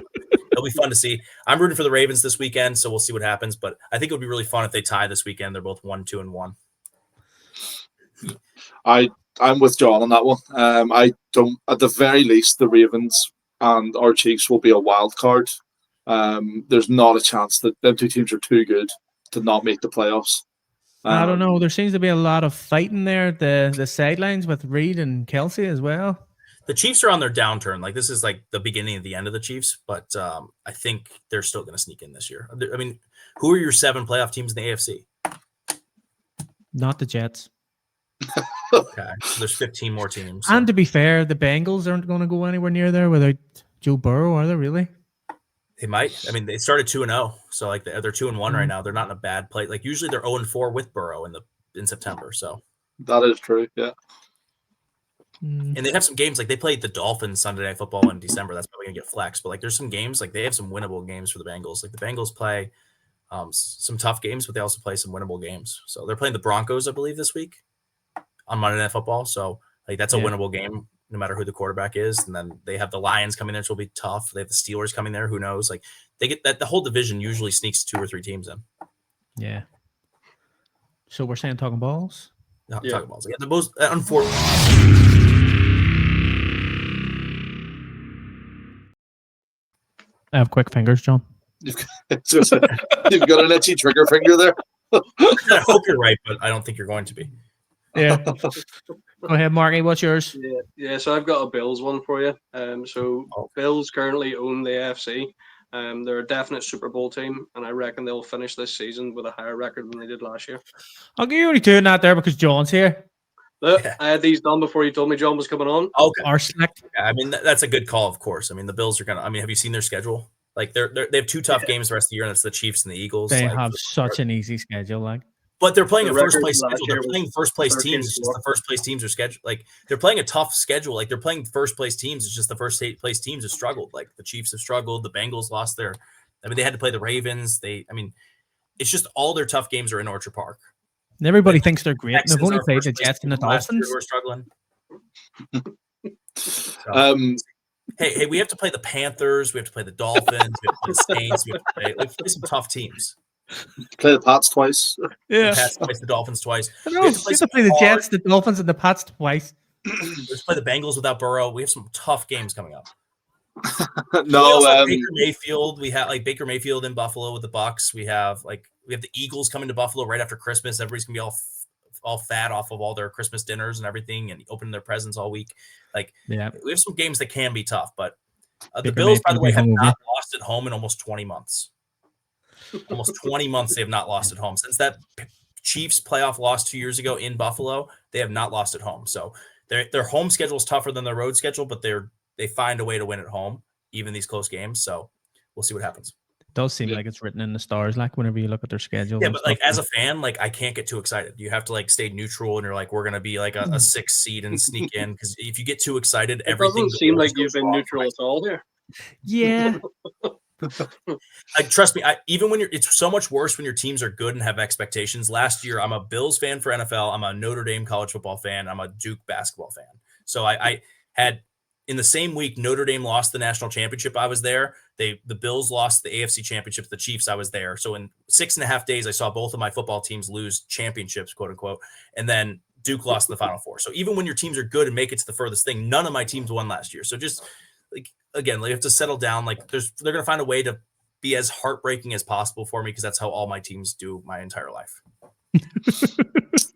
It'll be fun to see. I'm rooting for the Ravens this weekend, so we'll see what happens. But I think it would be really fun if they tie this weekend. They're both 1-2-1.
I'm with John on that one. I don't. At the very least, the Ravens and our Chiefs will be a wild card. There's not a chance that them two teams are too good to not make the playoffs.
I don't know. There seems to be a lot of fighting there at the sidelines with Reed and Kelsey as well.
The Chiefs are on their downturn. Like this is like the beginning of the end of the Chiefs, but I think they're still going to sneak in this year. I mean, who are your 7 playoff teams in the AFC?
Not the Jets.
Okay, so there's 15 more teams.
And to be fair, the Bengals aren't going to go anywhere near there without Joe Burrow, are they really?
They might. I mean, they started 2-0, so like they're 2-1 right now. They're not in a bad place. Like usually they're 0-4 with Burrow in September. So
that is true. Yeah.
And they have some games like they played the Dolphins Sunday Night Football in December. That's probably gonna get flexed. But like there's some games like they have some winnable games for the Bengals. Like the Bengals play some tough games, but they also play some winnable games. So they're playing the Broncos, I believe, this week on Monday Night Football. So like that's a winnable game no matter who the quarterback is. And then they have the Lions coming there, which will be tough. They have the Steelers coming there. Who knows? Like they get that the whole division usually sneaks 2 or 3 teams in.
Yeah. So we're saying talking balls?
No, talking balls. Yeah, the most unfortunate.
I have quick fingers, John.
You've got an itchy trigger finger there.
I hope you're right, but I don't think you're going to be.
Yeah. Go ahead, Marky. What's yours?
Yeah. So I've got a Bills one for you. Bills currently own the AFC. They're a definite Super Bowl team, and I reckon they'll finish this season with a higher record than they did last year.
I'll give you only doing that there because John's here.
Look, I had these done before you told me John was coming on.
Okay.
Arsenic.
Yeah, I mean, that's a good call, of course. I mean, the Bills are going to – I mean, have you seen their schedule? Like, they have 2 tough games the rest of the year, and that's the Chiefs and the Eagles.
They have such an easy schedule, like.
But they're playing a
The
first
record
place
last
schedule.
year
They're
was
playing first place teams.
13-4.
It's just the first place teams are scheduled. Like they're playing a tough schedule. Like they're playing first place teams. It's just the first place teams have struggled. Like the Chiefs have struggled. The Bengals lost their. I mean, they had to play the Ravens. It's just all their tough games are in Orchard Park.
And everybody thinks they're great. And
Texans
they've only
are
played
first
the
place
Jets and the
team last year
Dolphins.
who are struggling. So,
Um,
hey, we have to play the Panthers. We have to play the Dolphins. We have to play the Saints. We have to play some tough teams.
play the Pats twice.
The Pats twice, the Dolphins twice.
I
We
know.
have to play,
We have
some
to play the
hard-
Jets, the Dolphins, and the Pats twice.
We have to play the Bengals without Burrow. We have some tough games coming up. We
No,
also have Baker Mayfield. We have like Baker Mayfield in Buffalo with the Bucks. We have the Eagles coming to Buffalo right after Christmas. Everybody's gonna be all fat off of all their Christmas dinners and everything, and opening their presents all week. Like,
Yeah.
we have some games that can be tough, but the
Baker
Bills, by the
Mayfield
way,
be
have
hungover.
not lost at home in almost 20 months. Almost 20 months they have not lost at home since that Chiefs playoff loss 2 years ago in Buffalo. They have not lost at home, so their home schedule is tougher than their road schedule, but they find a way to win at home, even these close games. So we'll see what happens.
It does seem like it's written in the stars, like whenever you look at their schedule.
Yeah,
and
but
stuff.
like as a fan, like I can't get too excited. You have to like stay neutral, and you're like, we're gonna be like a 6th seed and sneak in, because if you get too excited,
It
everything
doesn't seem
goes
like you've been
wrong.
neutral at all here.
Yeah.
Like, trust me, even when it's so much worse when your teams are good and have expectations. Last year, I'm a Bills fan for NFL. I'm a Notre Dame college football fan. I'm a Duke basketball fan. So I had, in the same week, Notre Dame lost the national championship. I was there. The Bills lost the AFC championship to the Chiefs. I was there. So in 6.5 days, I saw both of my football teams lose championships, quote unquote. And then Duke lost the Final Four. So even when your teams are good and make it to the furthest thing, none of my teams won last year. So just like, again, you have to settle down. Like, they're going to find a way to be as heartbreaking as possible for me, because that's how all my teams do my entire life. It's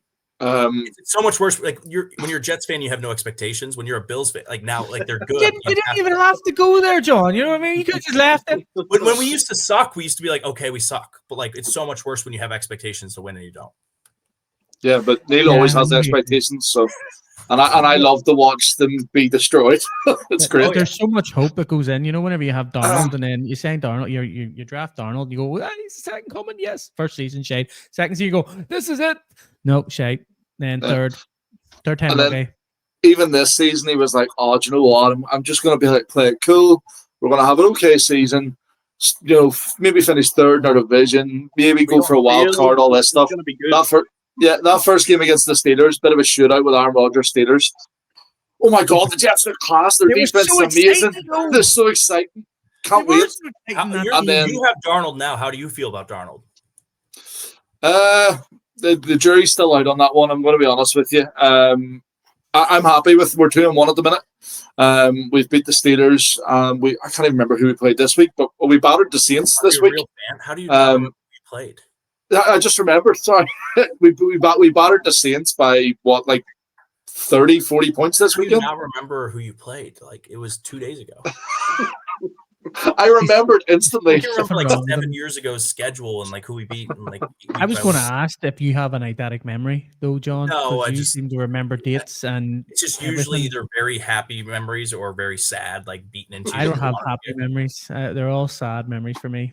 so much worse. Like, when you're a Jets fan, you have no expectations. When you're a Bills fan, like now, like they're good.
You didn't even have to go there, John. You know what I mean? You could have just left it.
When we used to suck, we used to be like, okay, we suck. But like, it's so much worse when you have expectations to win and you don't.
Yeah, but Neil always has the expectations. So, and I love to watch them be destroyed. It's great.
There's so much hope that goes in. You know, whenever you have Darnold, and then you sign Darnold, you draft Darnold, you go, well, he's the second coming. Yes, first season shade. Second season, you go, this is it. No shade. Then third time,
And then,
okay.
even this season, he was like, "Oh, do you know what? I'm just going to be like, play it cool. We're going to have an okay season. You know, maybe finish third in our division. Maybe go for a wild card. All this stuff." That first game against the Steelers, bit of a shootout with Aaron Rodgers. Steelers. Oh my God, the Jets are class. Their defense is amazing. They're so exciting. Can't wait.
You
then-
have Darnold now. How do you feel about Darnold?
The jury's still out on that one. I'm going to be honest with you. I'm happy with. We're 2-1 at the minute. We've beat the Steelers. I can't even remember who we played this week, but we battered the Saints this week.
How do you know who you played?
I just remembered. Sorry, we battered the Saints by what, like 30, 40 points this weekend.
I remember who you played. Like, it was 2 days ago.
I remembered instantly.
I can remember like 7 years ago's schedule and like who we beat. And, like,
I was going to ask if you have an eidetic memory, though, John.
No, I
you
just
seem to remember dates, and
it's just usually either very happy memories or very sad, like beaten into.
I don't have happy memories. They're all sad memories for me.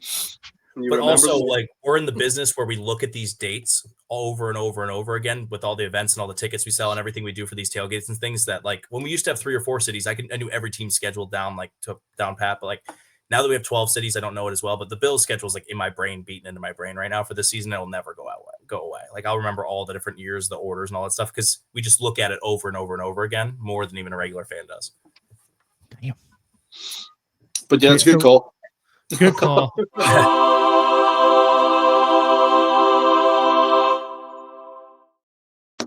But also, like, we're in the business where we look at these dates over and over and over again with all the events and all the tickets we sell and everything we do for these tailgates and things that, like, when we used to have 3 or 4 cities, I knew every team scheduled down, like, to down pat. But like, now that we have 12 cities, I don't know it as well. But the Bills schedule is like in my brain, beaten into my brain right now for this season. It'll never go away. Like, I'll remember all the different years, the orders and all that stuff, because we just look at it over and over and over again more than even a regular fan does.
Damn.
But yeah, it's a good call.
Good call.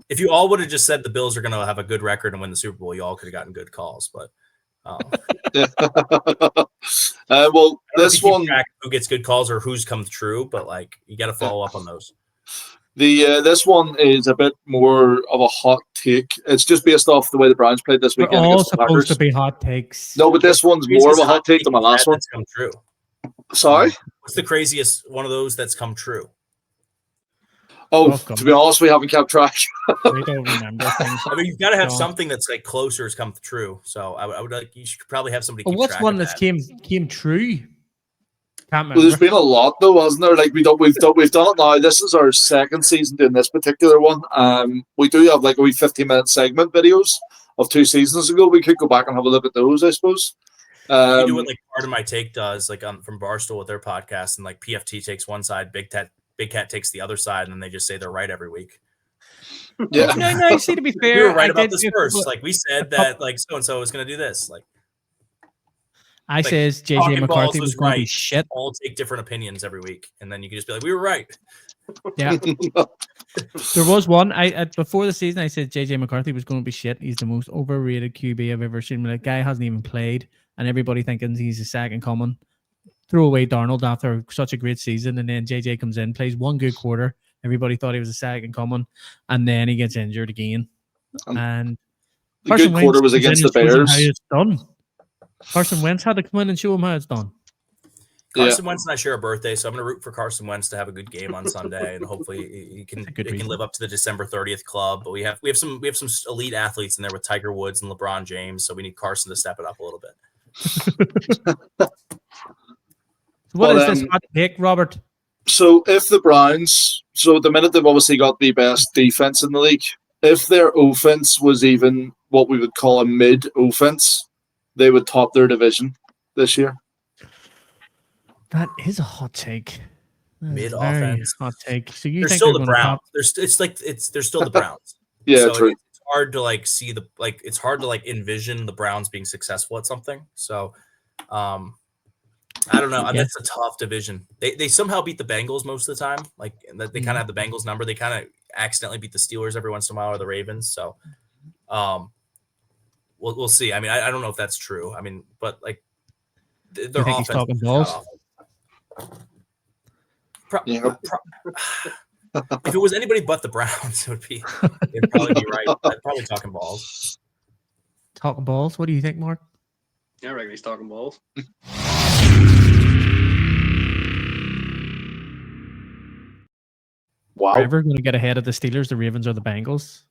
If you all would have just said the Bills are going to have a good record and win the Super Bowl, you all could have gotten good calls. But
well, this one,
who gets good calls or who's come true, but like, you got to follow up on those.
This one is a bit more of a hot take. It's just based off the way the Browns played this weekend.
We're all supposed to be hot takes.
No, but this one's more of a hot take than my last one.
That's come true.
Sorry?
What's the craziest one of those that's come true?
Oh, to be honest, we haven't kept track.
We don't remember things.
I mean, you've got to have something that's like closer has come true. So I would like, you should probably have somebody.
Well, what's one that's came true? Can't remember.
Well, there's been a lot though, hasn't there? Like we've done it now. This is our second season doing this particular one. We do have like a wee 15-minute segment videos of 2 seasons ago. We could go back and have a look at those, I suppose.
You do what like Part of My Take does, like from Barstool with their podcast, and like PFT takes one side, Big Cat takes the other side, and then they just say they're right every week.
Yeah.
No. You see, to be fair,
We were right
I
about
did
this
give
first.
people-
Like we said that like so and so was going to do this. Like
I says JJ
Talkin' Balls
McCarthy was
was
going to be
right.
shit.
All take different opinions every week, and then you can just be like, we were right.
Yeah. There was one. Before the season, I said JJ McCarthy was going to be shit. He's the most overrated QB I've ever seen. Like, guy hasn't even played, and everybody thinking he's a second coming. Throw away Darnold after such a great season, and then JJ comes in, plays one good quarter. Everybody thought he was a second coming, and then he gets injured again. And
The good quarter was against the Bears.
How it's done. Carson Wentz had to come in and show him how it's done.
Carson Wentz and I share a birthday, so I'm going to root for Carson Wentz to have a good game on Sunday, and hopefully he can live up to the December 30th club. But we have some elite athletes in there with Tiger Woods and LeBron James, so we need Carson to step it up a little bit.
So what is this hot take, Robert?
So if the Browns, so at the minute they've obviously got the best defense in the league. If their offense was even what we would call a mid offense, they would top their division this year.
That is a hot take.
Mid
Very
offense,
hot take. So you
they're
think
still
they're
the
gonna
Browns.
top-
They're still the Browns.
Yeah,
so
true.
It's hard to like see it's hard to like envision the Browns being successful at something. So, I don't know. That's a tough division. They somehow beat the Bengals most of the time. Like they kind of have the Bengals number. They kind of accidentally beat the Steelers every once in a while or the Ravens. So, we'll see. I mean, I don't know if that's true. I mean, but like their
You think
offense.
he's talking balls?
If it was anybody but the Browns, it'd probably be right. I'd probably talking balls.
Talking balls. What do you think, Mark?
Yeah, I reckon he's talking balls.
Wow.
Are ever going to get ahead of the Steelers, the Ravens, or the Bengals?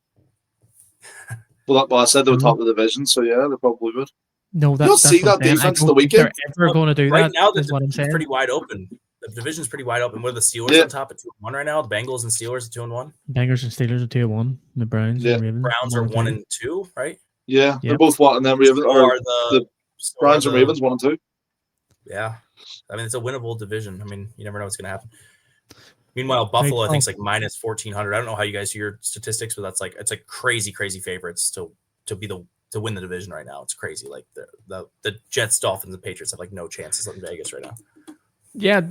Well, I said they would top the division, so yeah, they probably would.
No,
You'll see that defense the weekend.
They're ever going to do
right
that.
Now,
is what I'm saying.
Pretty wide open. The division's pretty wide open. What are the Steelers on top at 2-1 right now? The Bengals and Steelers at 2-1.
Bengals and Steelers are 2-1. The Browns and Ravens.
Browns are 1-2, right?
Yeah, they're both what, and then Ravens are the Browns and Ravens 1 and 2.
Yeah, I mean it's a winnable division. I mean you never know what's going to happen. Meanwhile, Buffalo I think is like minus 1,400. I don't know how you guys do your statistics, but that's like it's like crazy favorites to win the division right now. It's crazy. Like the Jets, Dolphins, and Patriots have like no chances in Vegas right now.
Yeah,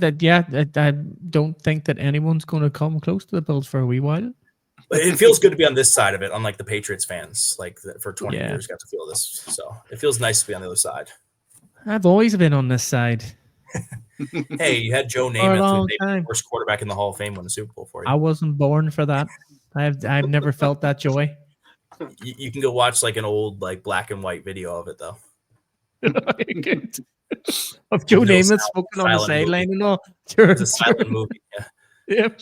I don't think that anyone's going to come close to the Bills for a wee while.
But it feels good to be on this side of it, unlike the Patriots fans. Like for 20 years, got to feel this. So it feels nice to be on the other side.
I've always been on this side.
Hey, you had Joe Namath, the first quarterback in the Hall of Fame, win the Super Bowl for you.
I wasn't born for that. I've never felt that joy.
You can go watch like an old like black and white video of it though.
Of Joe Namath smoking on the sideline and all. Sure,
it's a silent movie. Yeah.
Yep.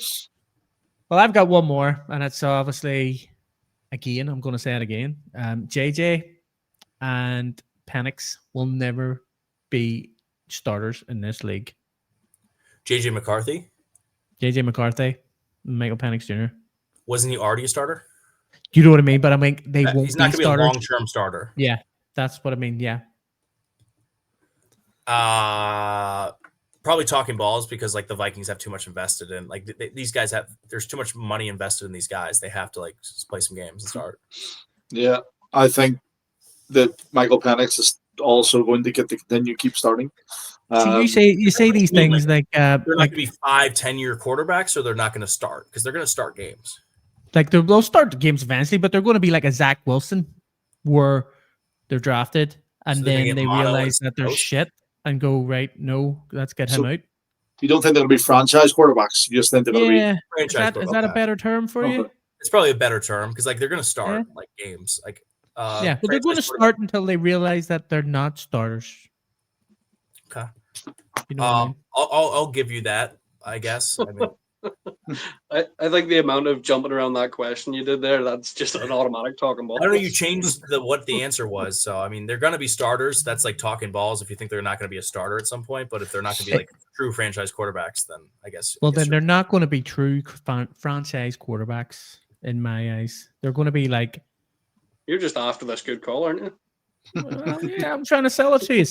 Well, I've got one more, and it's obviously again. I'm going to say it again. JJ and Penix will never be starters in this league.
JJ McCarthy,
Michael Penix Jr.
Wasn't he already a starter?
You know what I mean? But I mean, they won't.
He's not going to be a long-term starter.
Yeah, that's what I mean. Yeah.
Probably talking balls because like the Vikings have too much invested in like these guys there's too much money invested in these guys. They have to like play some games and start.
Yeah, I think that Michael Penix is also going to get to continue keep starting.
So you say these things like
they're not going to be 5-10 year quarterbacks, or they're not going to start because they're going to start games.
Like they'll start the games eventually, but they're going to be like a Zach Wilson, where they're drafted and then they realize that they're shit and go right. No, let's get him out.
You don't think they'll be franchise quarterbacks? You just think they're going to be
franchise.
Is that a better term for you?
It's probably a better term because like they're going to start like games like.
But they're going to start until they realize that they're not starters.
Okay.
You know what I mean?
I'll give you that, I guess. I mean,
I think the amount of jumping around that question you did there, that's just an automatic talking ball.
I don't know. You changed what the answer was. So, I mean, they're going to be starters. That's like talking balls if you think they're not going to be a starter at some point. But if they're not going to be like true franchise quarterbacks, then I guess.
Well, then they're not going to be true franchise quarterbacks in my eyes. They're going to be like.
You're just after this good call, aren't you?
Well, yeah, I'm trying to sell it to you.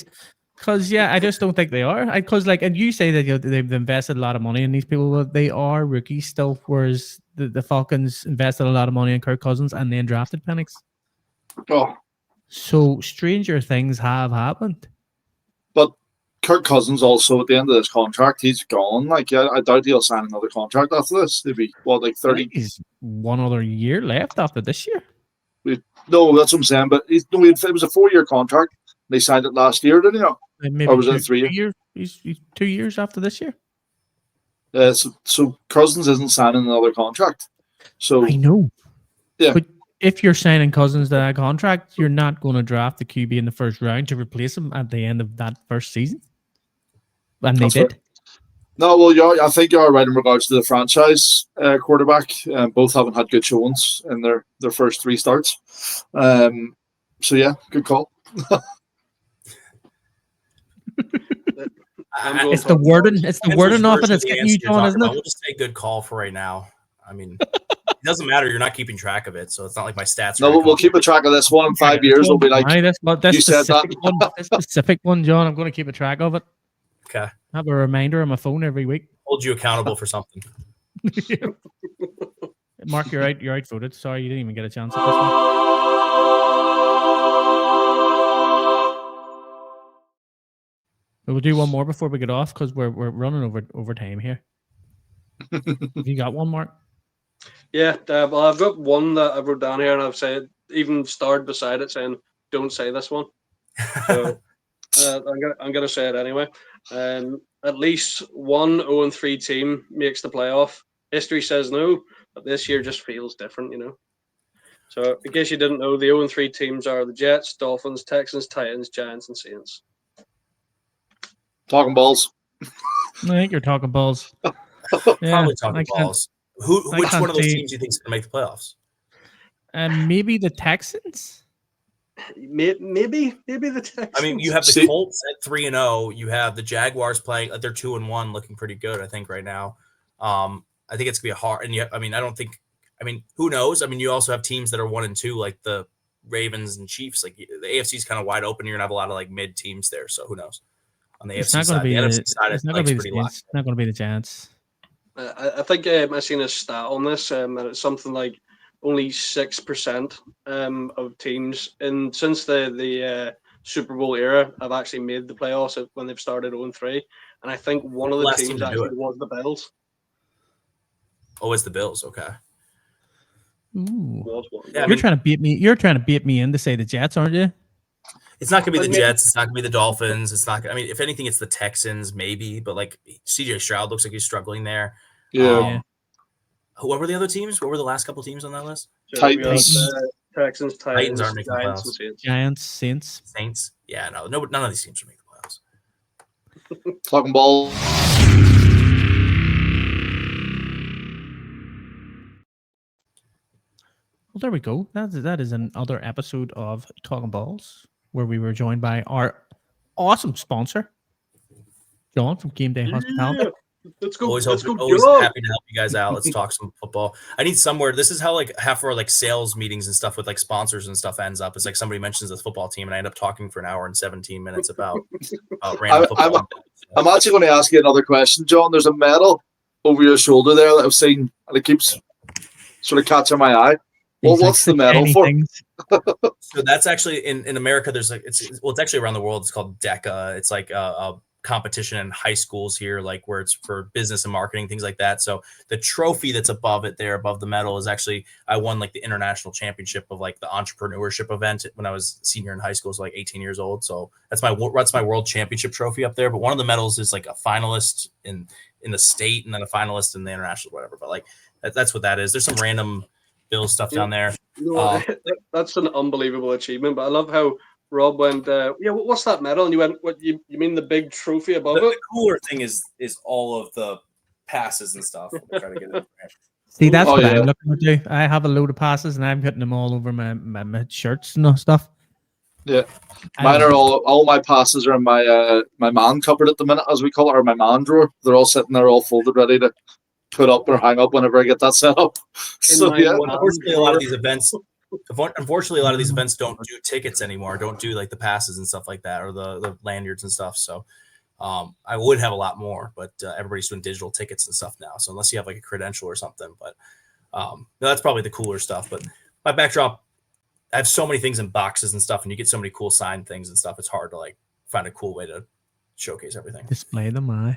Because I just don't think they are. Because and you say that they've invested a lot of money in these people, but they are rookies still. Whereas the Falcons invested a lot of money in Kirk Cousins and then drafted Penix.
Oh,
So stranger things have happened.
but Kirk Cousins also at the end of this contract, he's gone. Like, I doubt he'll sign another contract after this. Maybe like 30.
He's one other year left after this year.
No, that's what I'm saying. But it was a 4-year contract. They signed it last year, didn't you?
Maybe
Or was it 3 years?
2 years. He's 2 years after this year.
So Cousins isn't signing another contract. So
I know.
Yeah.
But if you're signing Cousins to that contract, you're not going to draft the QB in the first round to replace him at the end of that first season. And they did.
Fair. No, well, I think you're right in regards to the franchise quarterback. Both haven't had good showings in their first 3 starts. So yeah, good call.
It's the wording. It's the wording off it. It's getting you, John, isn't it?
We'll just say good call for right now. I mean, it doesn't matter. You're not keeping track of it, so it's not like my stats.
No, we'll keep a track of this one in 5 years. We'll be like,
this specific one, John. I'm going to keep a track of it.
Okay.
Have a reminder on my phone every week.
Hold you accountable for something.
Mark, you're outvoted. Sorry, you didn't even get a chance at this one. We'll do one more before we get off because we're running over time here. Have you got one, Mark?
Yeah, well, I've got one that I wrote down here, and I've said even starred beside it saying, "Don't say this one." So I'm gonna say it anyway. At least one 0-3 team makes the playoff. History says no, but this year just feels different, So, in case you didn't know, the 0-3 teams are the Jets, Dolphins, Texans, Titans, Giants, and Saints.
Talking balls.
I think you're talking balls.
Probably talking balls. Which one of those teams do you think is going to make the playoffs?
Maybe the Texans.
Maybe the Texans.
I mean, you have the Colts at 3-0. You have the Jaguars playing. They're 2-1, looking pretty good, I think, right now. I think it's gonna be a hard. And who knows? I mean, you also have teams that are 1-2, like the Ravens and Chiefs. Like the AFC is kind of wide open. You're gonna have a lot of like mid teams there. So who knows? On the AFC side, the NFC side, it's not going to be
it's not going to be the Giants.
I think I seen a stat on this, and it's something like only 6% of teams since the Super Bowl era have actually made the playoffs when they've started 0-3, and I think one of the teams actually was the Bills.
Oh, it's the Bills. Okay.
Ooh. Yeah, you're trying to beat me. You're trying to beat me in to say the Jets, aren't you?
It's not going to be the Jets. It's not going to be the Dolphins. It's not. I mean, if anything, it's the Texans, maybe. But like CJ Stroud looks like he's struggling there.
Yeah.
What were the other teams? What were the last couple teams on that list?
Titans, Texans,
Titans aren't making the playoffs.
Giants, Saints.
Yeah, no, none of these teams are making the playoffs.
Talking balls.
Well, there we go. That is another episode of Talkin Balls, where we were joined by our awesome sponsor, John from Gameday Hospitality.
Yeah. Let's go.
Always happy to help you guys out. Let's talk some football. I need somewhere. This is how like half our like sales meetings and stuff with like sponsors and stuff ends up. It's like somebody mentions the football team, and I end up talking for an hour and 17 minutes about random football.
I'm actually going to ask you another question, John. There's a medal over your shoulder there that I've seen, and it keeps sort of catching my eye. Well, what's the medal for?
So that's actually in America. There's like it's actually around the world. It's called DECA. It's like a competition in high schools here, like where it's for business and marketing, things like that. So the trophy that's above it there, above the medal, is actually I won like the international championship of like the entrepreneurship event when I was senior in high school, so like 18 years old. So that's my world championship trophy up there. But one of the medals is like a finalist in the state and then a finalist in the international, whatever. But like that's what that is. There's some random Bill stuff down there.
That's an unbelievable achievement. But I love how Rob went, what's that medal? And you went, what, you mean the big trophy above it?
The cooler thing is all of the passes and stuff. We'll try to get it.
See, that's what I'm looking to do. I have a load of passes and I'm putting them all over my shirts and stuff.
Yeah. Mine are all my passes are in my man cupboard at the minute, as we call it, or my man drawer. They're all sitting there all folded, ready to put up or hang up whenever I get that set up. So yeah,
unfortunately, a lot of these events unfortunately, a lot of these events don't do tickets anymore. Don't do like the passes and stuff like that, or the lanyards and stuff. So I would have a lot more, but everybody's doing digital tickets and stuff now. So unless you have like a credential or something, but that's probably the cooler stuff. But my backdrop, I have so many things in boxes and stuff, and you get so many cool signed things and stuff. It's hard to like find a cool way to showcase everything.
Display them,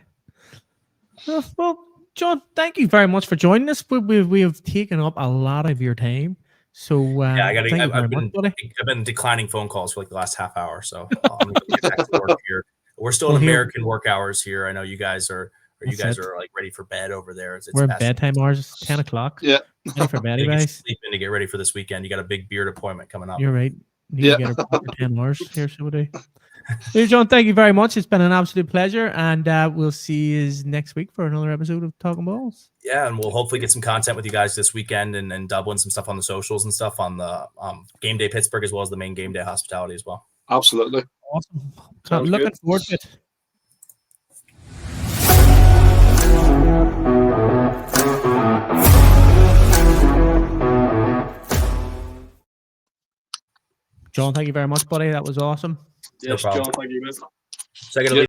well, John, thank you very much for joining us. We have taken up a lot of your time. So
yeah, I've
been
declining phone calls for like the last half hour. So I'm gonna get back to work here. We're still in American work hours here. I know you guys are like ready for bed over there. It's
we're bedtime hours. It's 10 o'clock.
Yeah.
Ready for bed, guys.
Sleeping to get ready for this weekend. You got a big beard appointment coming up.
You're right. Need to get a proper 10 hours here, so we. Hey, John, thank you very much. It's been an absolute pleasure, and we'll see you next week for another episode of Talkin Balls.
Yeah, and we'll hopefully get some content with you guys this weekend and Dublin, some stuff on the socials and stuff on the Game Day Pittsburgh, as well as the main Game Day hospitality as well.
Absolutely.
Awesome. I'm looking forward to it. John, thank you very much, buddy. That was awesome.
Yes, John, thank you, man.
Second